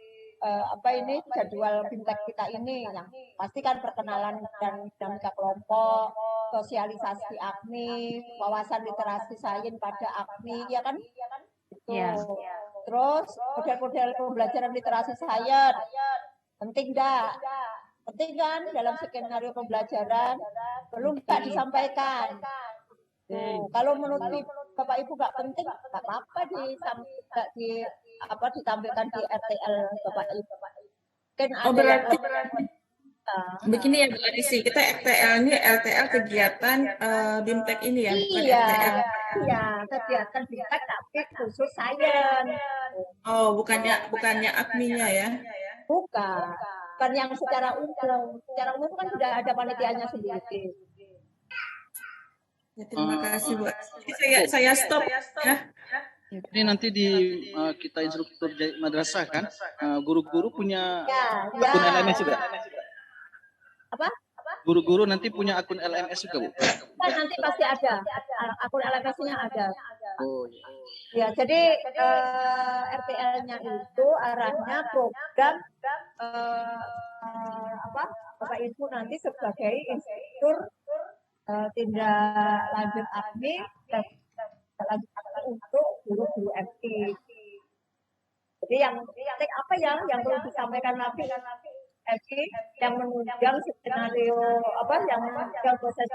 Speaker 2: jadwal fintech kita ini yang pasti kan perkenalan dan dinamika kelompok, sosialisasi Akmi, wawasan literasi sains pada Akmi, ya kan?
Speaker 16: Iya.
Speaker 2: Terus model-model pembelajaran literasi sains penting dah. Penting kan dalam skenario pembelajaran belum tak disampaikan. Kalau menurut Bapak Ibu nggak penting, nggak apa-apa ditampilkan di RTL Bapak Ibu. Kan
Speaker 11: berarti begini ya Bu Adisi, kita RTL kegiatan BIMTEK ini ya, bukan RTL.
Speaker 2: Iya, kegiatan BIMTEK tapi khusus sains.
Speaker 11: Oh, bukannya Akminya ya?
Speaker 2: Bukan yang secara umum. Secara umum kan sudah ada panitianya sendiri.
Speaker 11: Ya, terima kasih Bu. Jadi saya stop ya.
Speaker 15: Ini nanti di kita instruktur madrasah kan, guru-guru punya akun LMS juga.
Speaker 2: Apa?
Speaker 15: Guru-guru nanti punya akun LMS juga Bu.
Speaker 2: Nanti pasti ada akun LMS-nya ada.
Speaker 15: Oh,
Speaker 2: Ya, jadi RTL-nya itu arahnya program Bapak Ibu nanti sebagai instruktur tindak lanjut APMI dan lanjut APMI untuk guru-guru FT. Jadi yang apa yang perlu disampaikan lagi FT yang menunjang skenario yang proses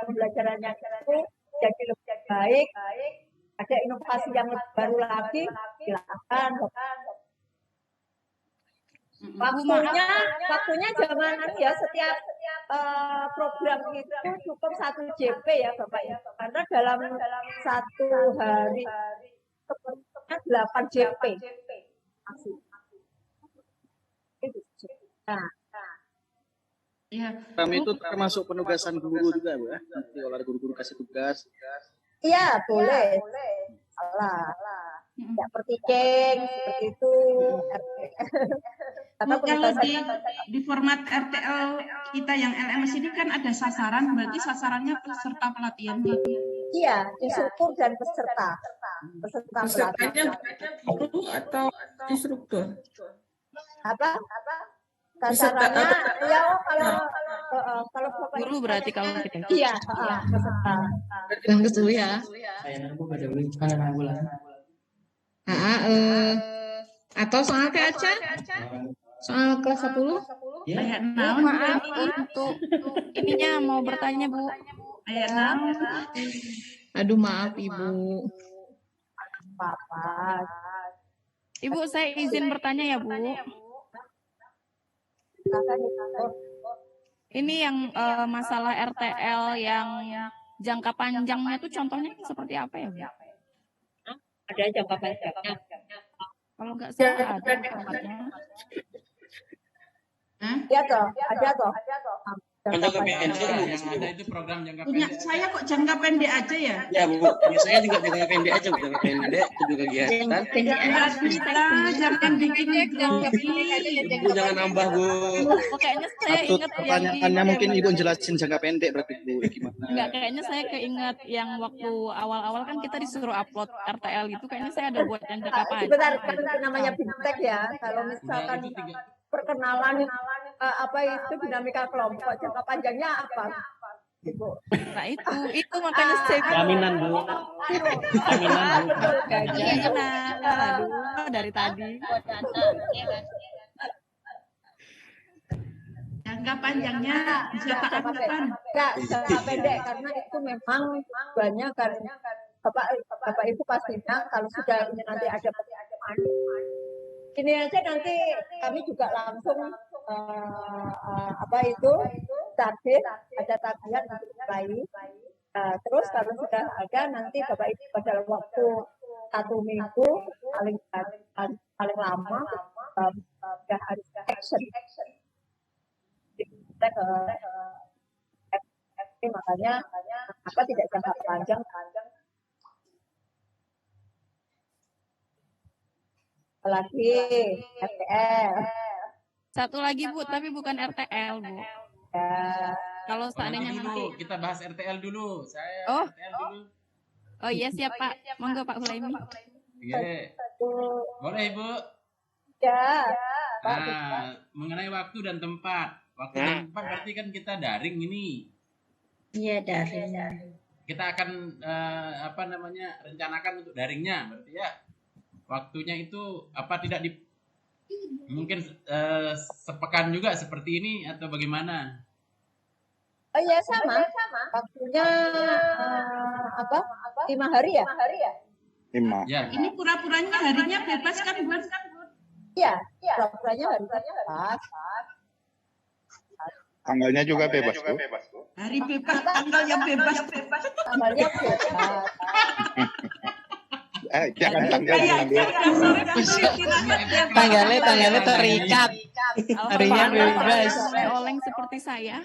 Speaker 2: pembelajarannya itu jadi lebih baik. Ada inovasi yang lebih baru lagi, silakan. Waktunya jangan ya setiap program itu cukup 1 JP ya Bapak ya. Karena dalam 1 hari sebenarnya 8 JP. Nah,
Speaker 15: ya. Kami itu termasuk penugasan guru juga, Bu ya. Nanti oleh guru-guru kasih tugas.
Speaker 2: Iya, boleh. Salah. Ya, pertiking, seperti itu.
Speaker 5: Kalau di format RTL kita yang LMS ini kan ada sasaran, berarti sasarannya peserta pelatihan.
Speaker 2: Iya, instruktur dan peserta.
Speaker 11: Pesertanya guru atau instruktur?
Speaker 2: Apa? Sasarannya ya kalau
Speaker 16: guru berarti kalau kita.
Speaker 2: Iya, peserta.
Speaker 4: Yang kedua ya. Atau soal Aca? Soal kelas 10?
Speaker 16: Maaf untuk ininya mau bertanya Bu.
Speaker 4: Aduh maaf Ibu.
Speaker 2: Apa?
Speaker 16: Ibu saya izin bertanya ya Bu. Ini yang masalah RTL yang jangka panjangnya itu contohnya seperti apa ya Bu?
Speaker 2: Ada jangka panjangnya.
Speaker 16: Kalau nggak salah ada formatnya.
Speaker 2: Iya toh, ada toh.
Speaker 9: Jangka pendek ada itu program jangka
Speaker 5: Punya
Speaker 9: pendek.
Speaker 5: saya kok jangka pendek aja ya?
Speaker 14: Ya Bu, punya saya juga jangka pendek aja, Bu. Jangka pendek itu juga kegiatan.
Speaker 5: Kita jangan bikin jangka pendek.
Speaker 14: Bu jangan nambah Bu.
Speaker 16: Kayaknya saya
Speaker 15: Satu
Speaker 16: ingat
Speaker 15: pertanyaannya mungkin Ibu jelasin jangka pendek berarti Bu gimana?
Speaker 16: Enggak, kayaknya saya keinget yang waktu awal-awal kan kita disuruh upload RTL gitu, kayaknya saya ada buat yang jangka panjang.
Speaker 2: Sebentar, kan itu namanya bimtek ya. Kalau misalkan perkenalan apa itu dinamika kelompok, jangka panjangnya apa? Ibu.
Speaker 16: Nah itu makanya saya
Speaker 17: jaminan Bu. Jaminan Bu.
Speaker 16: Jaminan. Aduh, dari tadi.
Speaker 5: Jangka panjangnya bisa tahan kapan?
Speaker 2: Enggak, jangka pendek karena itu memang banyak karena Bapak Ibu pastinya kalau sudah ini nanti ada pertanyaan ini aja nanti kami juga langsung target ada tagihan untuk mulai. Terus kalau sudah ada nanti Bapak Ibu pada waktu 1 minggu paling lama sudah ada action. Kita ke FT makanya apa tidak jangka panjang. Lagi RTL.
Speaker 16: Satu lagi Bu, tapi bukan RTL Bu.
Speaker 2: Ya.
Speaker 16: Kalau seandainya nanti
Speaker 9: kita bahas RTL dulu. Saya RTL dulu.
Speaker 16: Oh iya siap Pak. Monggo Pak Hulaimi.
Speaker 9: Iya. Boleh Ibu?
Speaker 2: Ya.
Speaker 9: Nah, mengenai waktu dan tempat. Waktu dan tempat berarti kan kita daring ini.
Speaker 1: Iya, daring.
Speaker 9: Kita akan rencanakan untuk daringnya berarti ya. Waktunya itu apa tidak mungkin sepekan juga seperti ini atau bagaimana?
Speaker 2: Oh iya sama. Waktunya 5 hari ya?
Speaker 13: 5.
Speaker 9: Ya.
Speaker 5: Ini pura-puranya harinya bebas kan Bu?
Speaker 2: Iya, pura-puranya harinya bebas.
Speaker 13: Tanggalnya juga bebas Bu.
Speaker 5: Hari bebas, tanggalnya bebas.
Speaker 2: Tanggalnya bebas.
Speaker 13: Jangan tanggalnya.
Speaker 16: Tanggalnya
Speaker 17: terikat. Harinya bebas.
Speaker 16: Oleng seperti saya.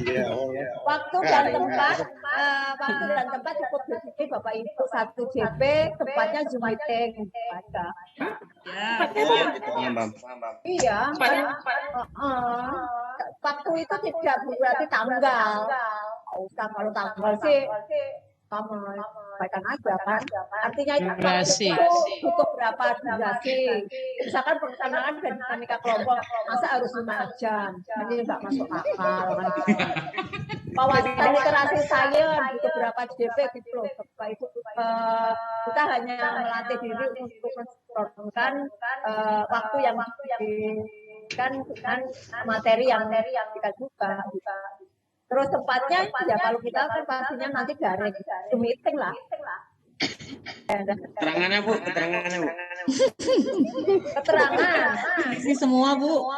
Speaker 13: Iya.
Speaker 2: Waktu dan tempat cukup di sini Bapak Ibu 1 JP, tempatnya Zoom meeting. Baca. Iya. Waktu itu tidak berarti tanggal. Kalau tanggal sih sama. sampaikan aja kan. Artinya itu
Speaker 17: Durasi.
Speaker 2: cukup berapa durasi. Misalkan pertanyaan dan dinamika kelompok, masa harus 5 jam? Ini nggak masuk akal kan. Wawasan literasi sains butuh berapa JP gitu loh. Bapak Ibu, kita hanya melatih diri untuk mensinkronkan waktu yang diberikan dengan materi yang kita buka. Terus tempatnya ya kalau kita kan pastinya nanti daring, Zoom meeting lah.
Speaker 14: Keterangannya Bu.
Speaker 2: Keterangan.
Speaker 16: Isi semua, Bu.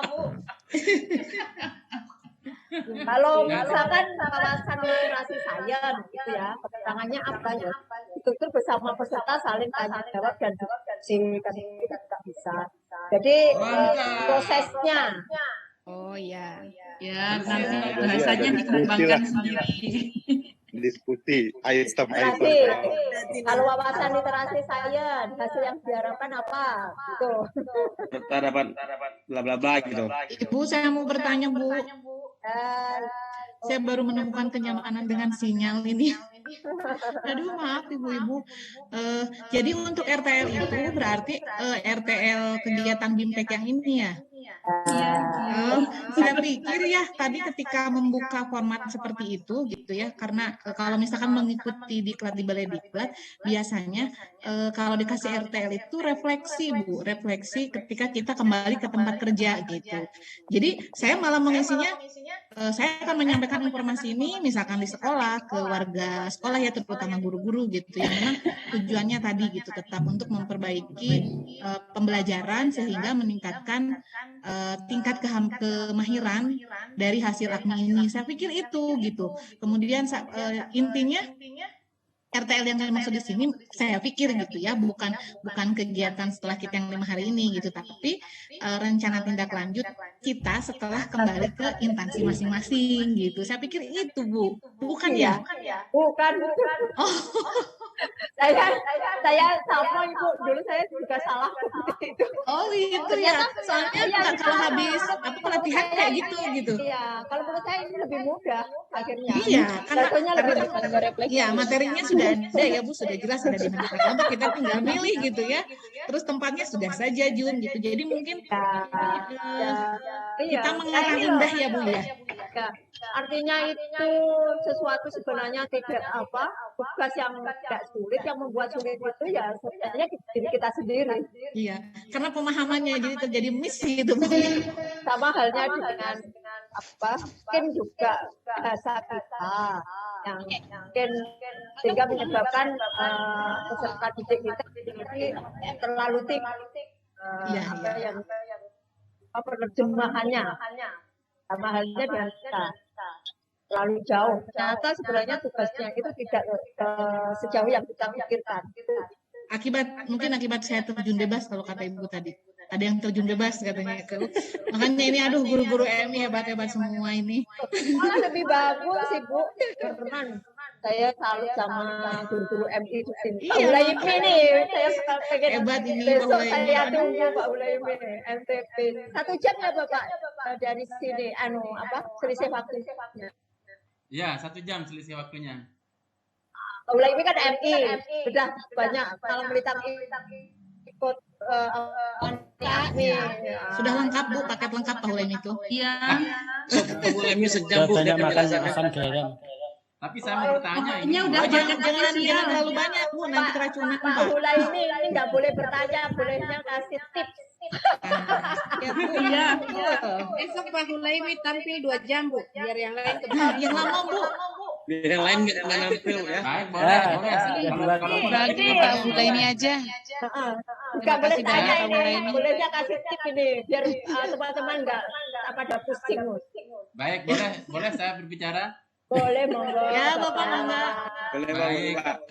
Speaker 2: Kalau misalkan wawasan literasi sains gitu ya, keterangannya apa ya? Itu bersama peserta saling tanya jawab dan diskusi kan kita nggak bisa. Jadi prosesnya.
Speaker 16: Oh iya.
Speaker 5: Ya, nanti bahasanya dikembangkan sendiri.
Speaker 13: Diskusi item.
Speaker 2: Nanti kalau wawasan literasi sains hasil yang diharapkan apa gitu.
Speaker 14: Kita dapat bla bla bla gitu.
Speaker 16: Ibu, saya mau bertanya, Bu. Saya baru menemukan kenyamanan dengan sinyal ini. Aduh, maaf ibu-ibu. Jadi untuk RTL itu berarti RTL kegiatan BIMTEK yang ini ya? Saya pikir ya tadi ketika membuka format seperti itu gitu ya, karena kalau misalkan mengikuti diklat di Balai Diklat biasanya kalau dikasih RTL itu refleksi Bu, refleksi ketika kita kembali ke tempat kerja gitu. Jadi saya malah mengisinya, saya akan menyampaikan informasi ini misalkan di sekolah ke warga sekolah ya, terutama guru-guru gitu yang memang tujuannya tadi gitu tetap untuk memperbaiki pembelajaran sehingga meningkatkan tingkat kemahiran dari hasil AKMI ini. Saya pikir itu gitu. Kemudian intinya RTL yang dimaksud di sini saya pikir gitu ya, bukan kegiatan setelah kita yang 5 hari ini gitu, tapi rencana tindak lanjut kita setelah kembali ke instansi masing-masing gitu. Saya pikir itu Bu, bukan ya?
Speaker 2: Bukan. Oh. saya sama Ibu, dulu saya juga salah seperti itu.
Speaker 16: Oh itu ya, soalnya nggak kalau habis pelatihan kayak gitu.
Speaker 2: Iya, kalau menurut saya ini lebih mudah akhirnya.
Speaker 16: Iya, karena
Speaker 2: lebih refleksi.
Speaker 16: Iya, materinya sudah ada ya Bu, sudah jelas ada di kelompok, kita tinggal milih gitu ya. Terus tempatnya sudah saja Jun gitu. Jadi mungkin kita mengarah indah ya Bu ya.
Speaker 2: Artinya itu sesuatu sebenarnya tidak tugas yang tidak sulit, yang membuat sulit itu ya sebenarnya diri kita sendiri.
Speaker 16: Iya, karena pemahamannya jadi terjadi miss gitu.
Speaker 2: Sama halnya dengan mungkin juga bahasa kita yang mungkin sehingga menyebabkan peserta didik kita terlalu tinggi yang penerjemahannya. Sama halnya dengan kita terlalu jauh. Ternyata sebenarnya tugasnya itu tidak sejauh yang kita pikirkan.
Speaker 16: Mungkin akibat saya terjun bebas kalau kata Ibu tadi. Ada yang terjun bebas katanya. Makanya ini aduh guru-guru MI hebat-hebat semua ini.
Speaker 2: Malah lebih bagus sih Bu. Keren. Saya salut sama guru-guru MI itu. Pak Ulaimi nih, saya pengen
Speaker 16: hebat ini
Speaker 2: besok saya tunggu Pak Ulaimi MTP. 1 jam ya Bapak dari sini selisih waktunya.
Speaker 9: Ya, 1 jam selisih waktunya.
Speaker 2: Pak Ulaimi kan MI, sudah banyak kalau Melitang ikut
Speaker 16: sudah lengkap Bu, paket lengkap Pak Ulaimi itu.
Speaker 5: Iya.
Speaker 14: Pak Ulaimi sejam Bu.
Speaker 17: Banyak makan asam garam.
Speaker 9: Tapi saya mau bertanya
Speaker 5: ini udah
Speaker 16: jangan terlalu banyak Bu, nanti keracunan
Speaker 2: Pak Ulaimi ini nggak boleh bertanya, bolehnya kasih tips.
Speaker 8: Iya. Besok Pak Ulaimi tampil 2 jam Bu, biar yang lain
Speaker 16: yang lama Bu.
Speaker 14: Biar yang lain nggak nampil ya.
Speaker 9: Baik, boleh.
Speaker 16: Bagi Pak Ulaimi aja.
Speaker 2: Nggak boleh tanya ini, bolehnya kasih tips ini, biar teman-teman nggak pada pusing.
Speaker 9: Baik, boleh saya berbicara?
Speaker 2: Boleh, monggo.
Speaker 16: Ya, Bapak monggo.
Speaker 14: Boleh,
Speaker 9: baik.
Speaker 14: Pak.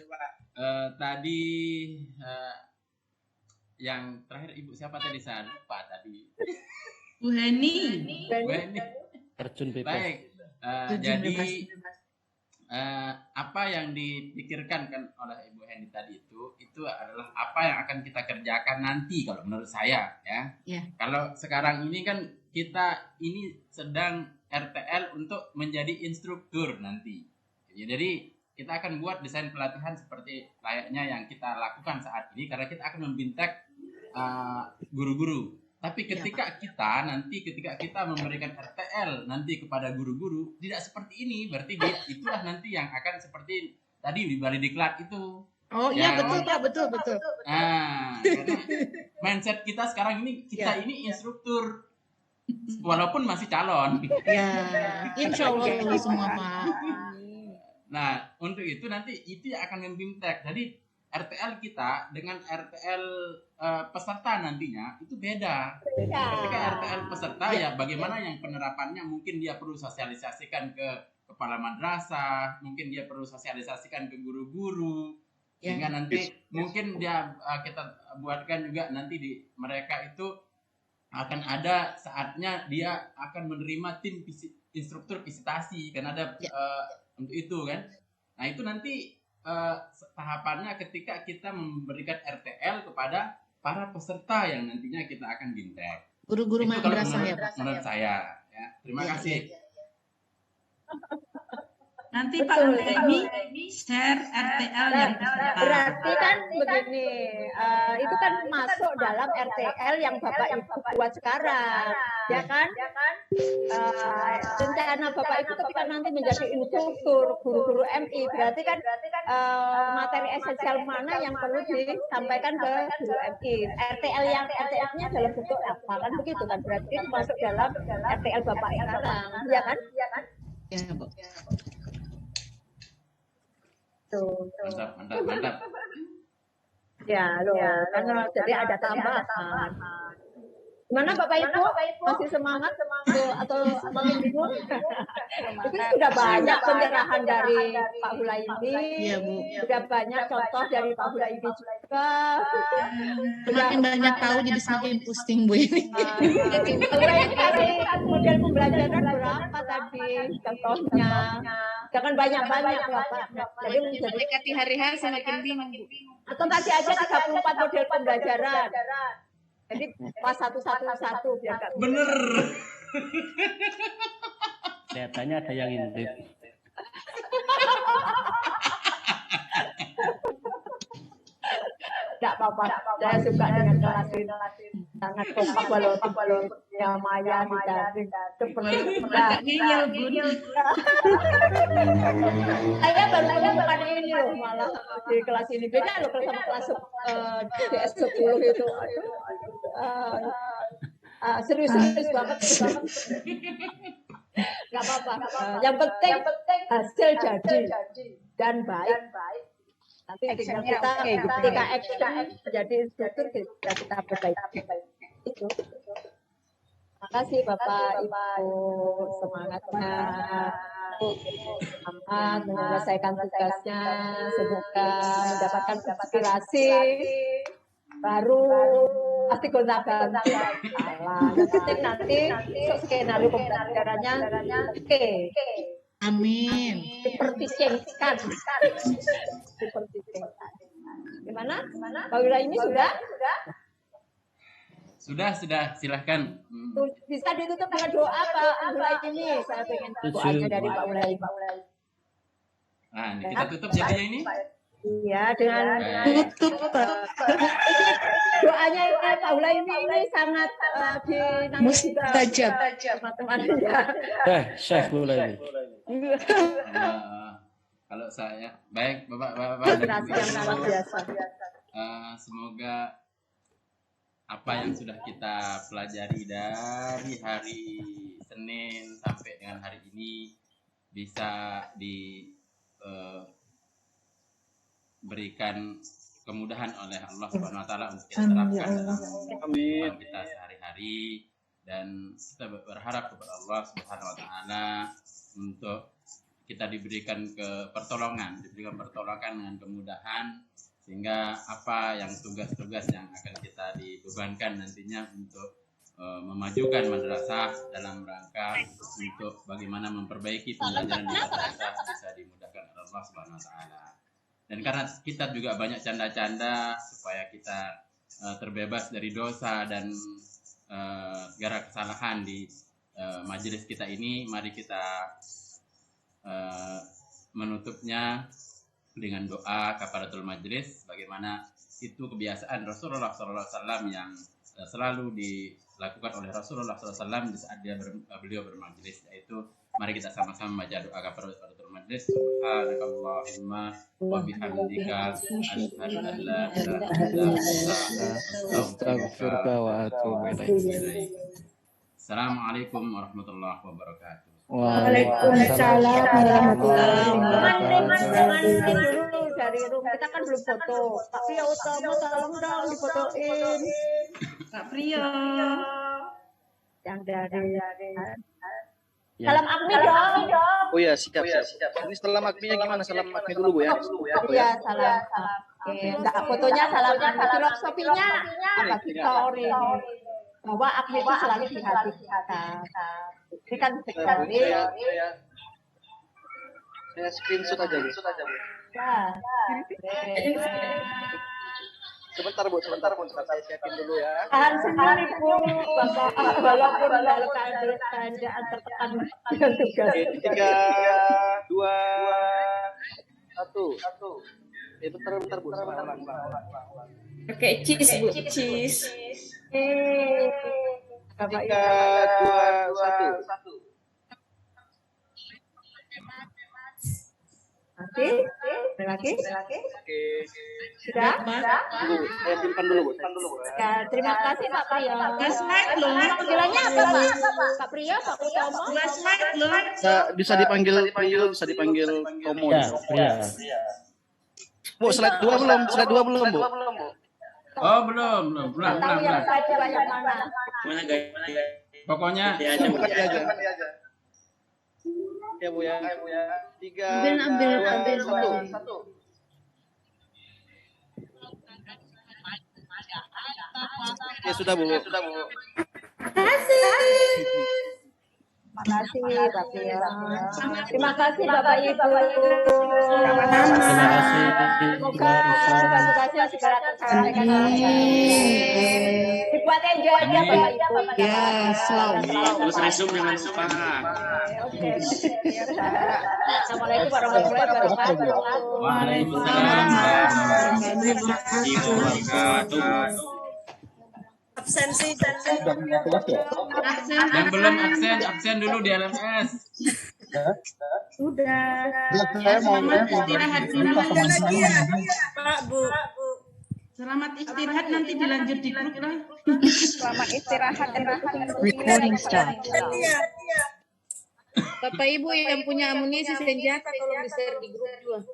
Speaker 9: Tadi yang terakhir Ibu siapa tadi? Saya lupa tadi.
Speaker 5: Bu Heni.
Speaker 17: Terjun bebas.
Speaker 9: Baik. Jadi apa yang dipikirkan kan oleh Ibu Heni tadi itu adalah apa yang akan kita kerjakan nanti kalau menurut saya ya. Kalau sekarang ini kan kita ini sedang RTL untuk menjadi instruktur nanti. Ya, jadi kita akan buat desain pelatihan seperti layaknya yang kita lakukan saat ini, karena kita akan membintek guru-guru. Tapi ketika kita memberikan RTL nanti kepada guru-guru tidak seperti ini, berarti itulah nanti yang akan seperti tadi di Bali Diklat itu.
Speaker 16: Oh iya, betul Pak, betul.
Speaker 9: Karena mindset kita sekarang ini, kita ini instruktur walaupun masih calon.
Speaker 16: Ya, insya Allah itu semua Pak.
Speaker 9: Nah, untuk itu nanti itu yang akan membintek. Jadi RTL kita dengan RTL peserta nantinya itu beda. Ketika RTL peserta ya bagaimana yang penerapannya, mungkin dia perlu sosialisasikan ke kepala madrasah, mungkin dia perlu sosialisasikan ke guru-guru, sehingga nanti mungkin dia kita buatkan juga nanti di mereka itu akan ada saatnya dia akan menerima tim instruktur visitasi, kan ada untuk itu kan. Nah itu nanti tahapannya ketika kita memberikan RTL kepada para peserta yang nantinya kita akan bintek.
Speaker 16: Guru-guru madrasah ya Pak.
Speaker 9: Menurut saya ya. Terima kasih.
Speaker 5: Nanti Pak Undemi share RTL yang peserta.
Speaker 2: Berarti kan begini, itu kan masuk dalam RTL yang Bapak Ibu buat sekarang, ya kan? Rencana Bapak Ibu ketika nanti menjadi instruktur guru-guru MI, berarti kan materi esensial mana yang perlu disampaikan ke guru MI. RTL-nya dalam bentuk apa, kan begitu kan? Berarti itu masuk dalam RTL Bapak sekarang, ya kan?
Speaker 16: Ya, Bu.
Speaker 2: Tuh.
Speaker 9: Mantap.
Speaker 2: Ya loh, kan jadi ada tambahan. Gimana Bapak Ibu? Masih semangat atau makin bingung? Itu sudah banyak penyerahan dari Pak Hulaimi, sudah banyak contoh dari Pak Hulaimi juga.
Speaker 16: Semakin banyak tahu jadi semakin pusing Bu ini.
Speaker 2: Hulaimi tadi model pembelajaran berapa tadi contohnya? Jangan banyak-banyak Bapak. Jadi
Speaker 8: mendekati hari H semakin bingung Bu.
Speaker 2: Atau tadi aja 34 model pembelajaran. Jadi pas satu biar gak
Speaker 9: bener.
Speaker 17: Kelihatannya ada yang intip.
Speaker 2: Tidak apa-apa, saya suka dengan kelas ini. Sangat kompak walaupun ya Maya tidak seperti saya baru menemukan ini loh, malah di kelas ini beda loh sama kelas DS 10 itu. Serius banget. Gak apa-apa. Yang penting hasil jadi dan baik. Nanti tinggal kita ketika action menjadi instruktur kita perbaiki. Itu. Terima kasih Bapak Ibu, semangatnya. Semangat menyelesaikan tugasnya, semoga mendapatkan inspirasi baru, pasti gonta-ganti. Nanti skenario pembelajarannya oke.
Speaker 16: Amin.
Speaker 2: Dipertimbangkan. Gimana? Pak Hulaimi sudah?
Speaker 9: Sudah, silahkan.
Speaker 2: Bisa ditutup dengan doa Pak Hulaimi. Saya pengen doanya dari Pak Hulaimi.
Speaker 9: Nah, ini kita tutup jadinya ini.
Speaker 2: Iya, dengan
Speaker 16: tutup Pak.
Speaker 2: Doanya Pak Hulaimi ini sangat
Speaker 16: mustajab
Speaker 2: teman-teman ya.
Speaker 17: Syekh Hulaimi.
Speaker 9: Kalau saya baik Bapak-bapak dan Ibu, semoga apa yang sudah kita pelajari dari hari Senin sampai dengan hari ini bisa diberikan kemudahan oleh Allah Subhanahu wa taala untuk kita terapkan dalam kehidupan kita sehari-hari, dan kita berharap kepada Allah Subhanahu wa taala untuk kita diberikan pertolongan dengan kemudahan, sehingga apa yang tugas-tugas yang akan kita dibebankan nantinya untuk memajukan madrasah dalam rangka untuk bagaimana memperbaiki pembelajaran di madrasah bisa dimudahkan oleh Allah Subhanahu wa taala. Dan karena kita juga banyak canda-canda supaya kita terbebas dari dosa dan segala kesalahan di majelis kita ini, mari kita menutupnya dengan doa kafaratul majlis, bagaimana itu kebiasaan Rasulullah SAW yang selalu dilakukan oleh Rasulullah SAW di saat beliau bermajlis, yaitu mari kita sama-sama baca doa kafaratul majlis. Subhanakallahumma wa bihamdika asyhadu an la ilaha illa anta astaghfiruka wa atubu ilaik. Assalamualaikum warahmatullahi wabarakatuh.
Speaker 2: Waalaikumsalam warahmatullahi wabarakatuh. Dulu dari rumah kita kan belum foto. Pak Priyo Utomo tolong dong difotoin.
Speaker 5: Kak Priyo.
Speaker 2: Yang dari Salam Agmi dong.
Speaker 15: Oh ya, siap. Ini salam Agminya gimana? Salam Agmi dulu Bu ya.
Speaker 2: Iya, salam. Enggak fotonya salamnya filosofinya apa story bahwa Agmi itu selalu di hati kita. Ini kan sekali.
Speaker 15: Saya screenshot aja Bu.
Speaker 2: Nah.
Speaker 15: Sebentar Bu, saya siapin dulu ya.
Speaker 2: Tahan sendiri Bu, Bapak, walaupun dalam keadaan tertekan dengan tugas.
Speaker 15: 3, 2, 1. Bentar Bu.
Speaker 11: Pakai cheese Bu, cheese.
Speaker 15: 3, 2, 1.
Speaker 2: Lagi?
Speaker 15: Oke.
Speaker 2: Sudah?
Speaker 15: Saya simpan dulu Bu.
Speaker 2: Ya, terima kasih Pak Priyo.
Speaker 5: Last mic loh.
Speaker 2: Panggilannya apa Pak? Pak Priyo, Pak Utomo?
Speaker 5: Last mic loh.
Speaker 15: Bisa dipanggil Priyo, bisa dipanggil Tomo.
Speaker 17: Ya, ya.
Speaker 15: Bu, slide 2 belum Bu?
Speaker 9: Oh, belum. Pulang.
Speaker 2: Yang mana?
Speaker 9: Pokoknya
Speaker 15: Bukan dia aja. Ya Bu ya. 3,
Speaker 8: Ambil
Speaker 15: 2, 1. Ya sudah Bu.
Speaker 2: Terima kasih Pak Priyo. Terima kasih Bapak Ibu.
Speaker 17: Terima kasih.
Speaker 2: Semoga tugas-tugasnya segera terselesaikan. Dibuat enjoy aja Bapak Ibu.
Speaker 10: Ya, selalu.
Speaker 14: Terus resume jangan lupa.
Speaker 2: Oke. Assalamualaikum warahmatullahi wabarakatuh.
Speaker 9: Waalaikumsalam warahmatullahi wabarakatuh.
Speaker 6: Absensi.
Speaker 9: Yang belum absen dulu di LMS.
Speaker 2: Sudah.
Speaker 5: Selamat istirahat dulu.
Speaker 6: Pak Bu.
Speaker 5: Selamat istirahat, nanti dilanjut di grup lah.
Speaker 3: Selamat istirahat.
Speaker 4: Recording start.
Speaker 8: Bapak Ibu yang punya amunisi senjata tolong di-share di grup juga.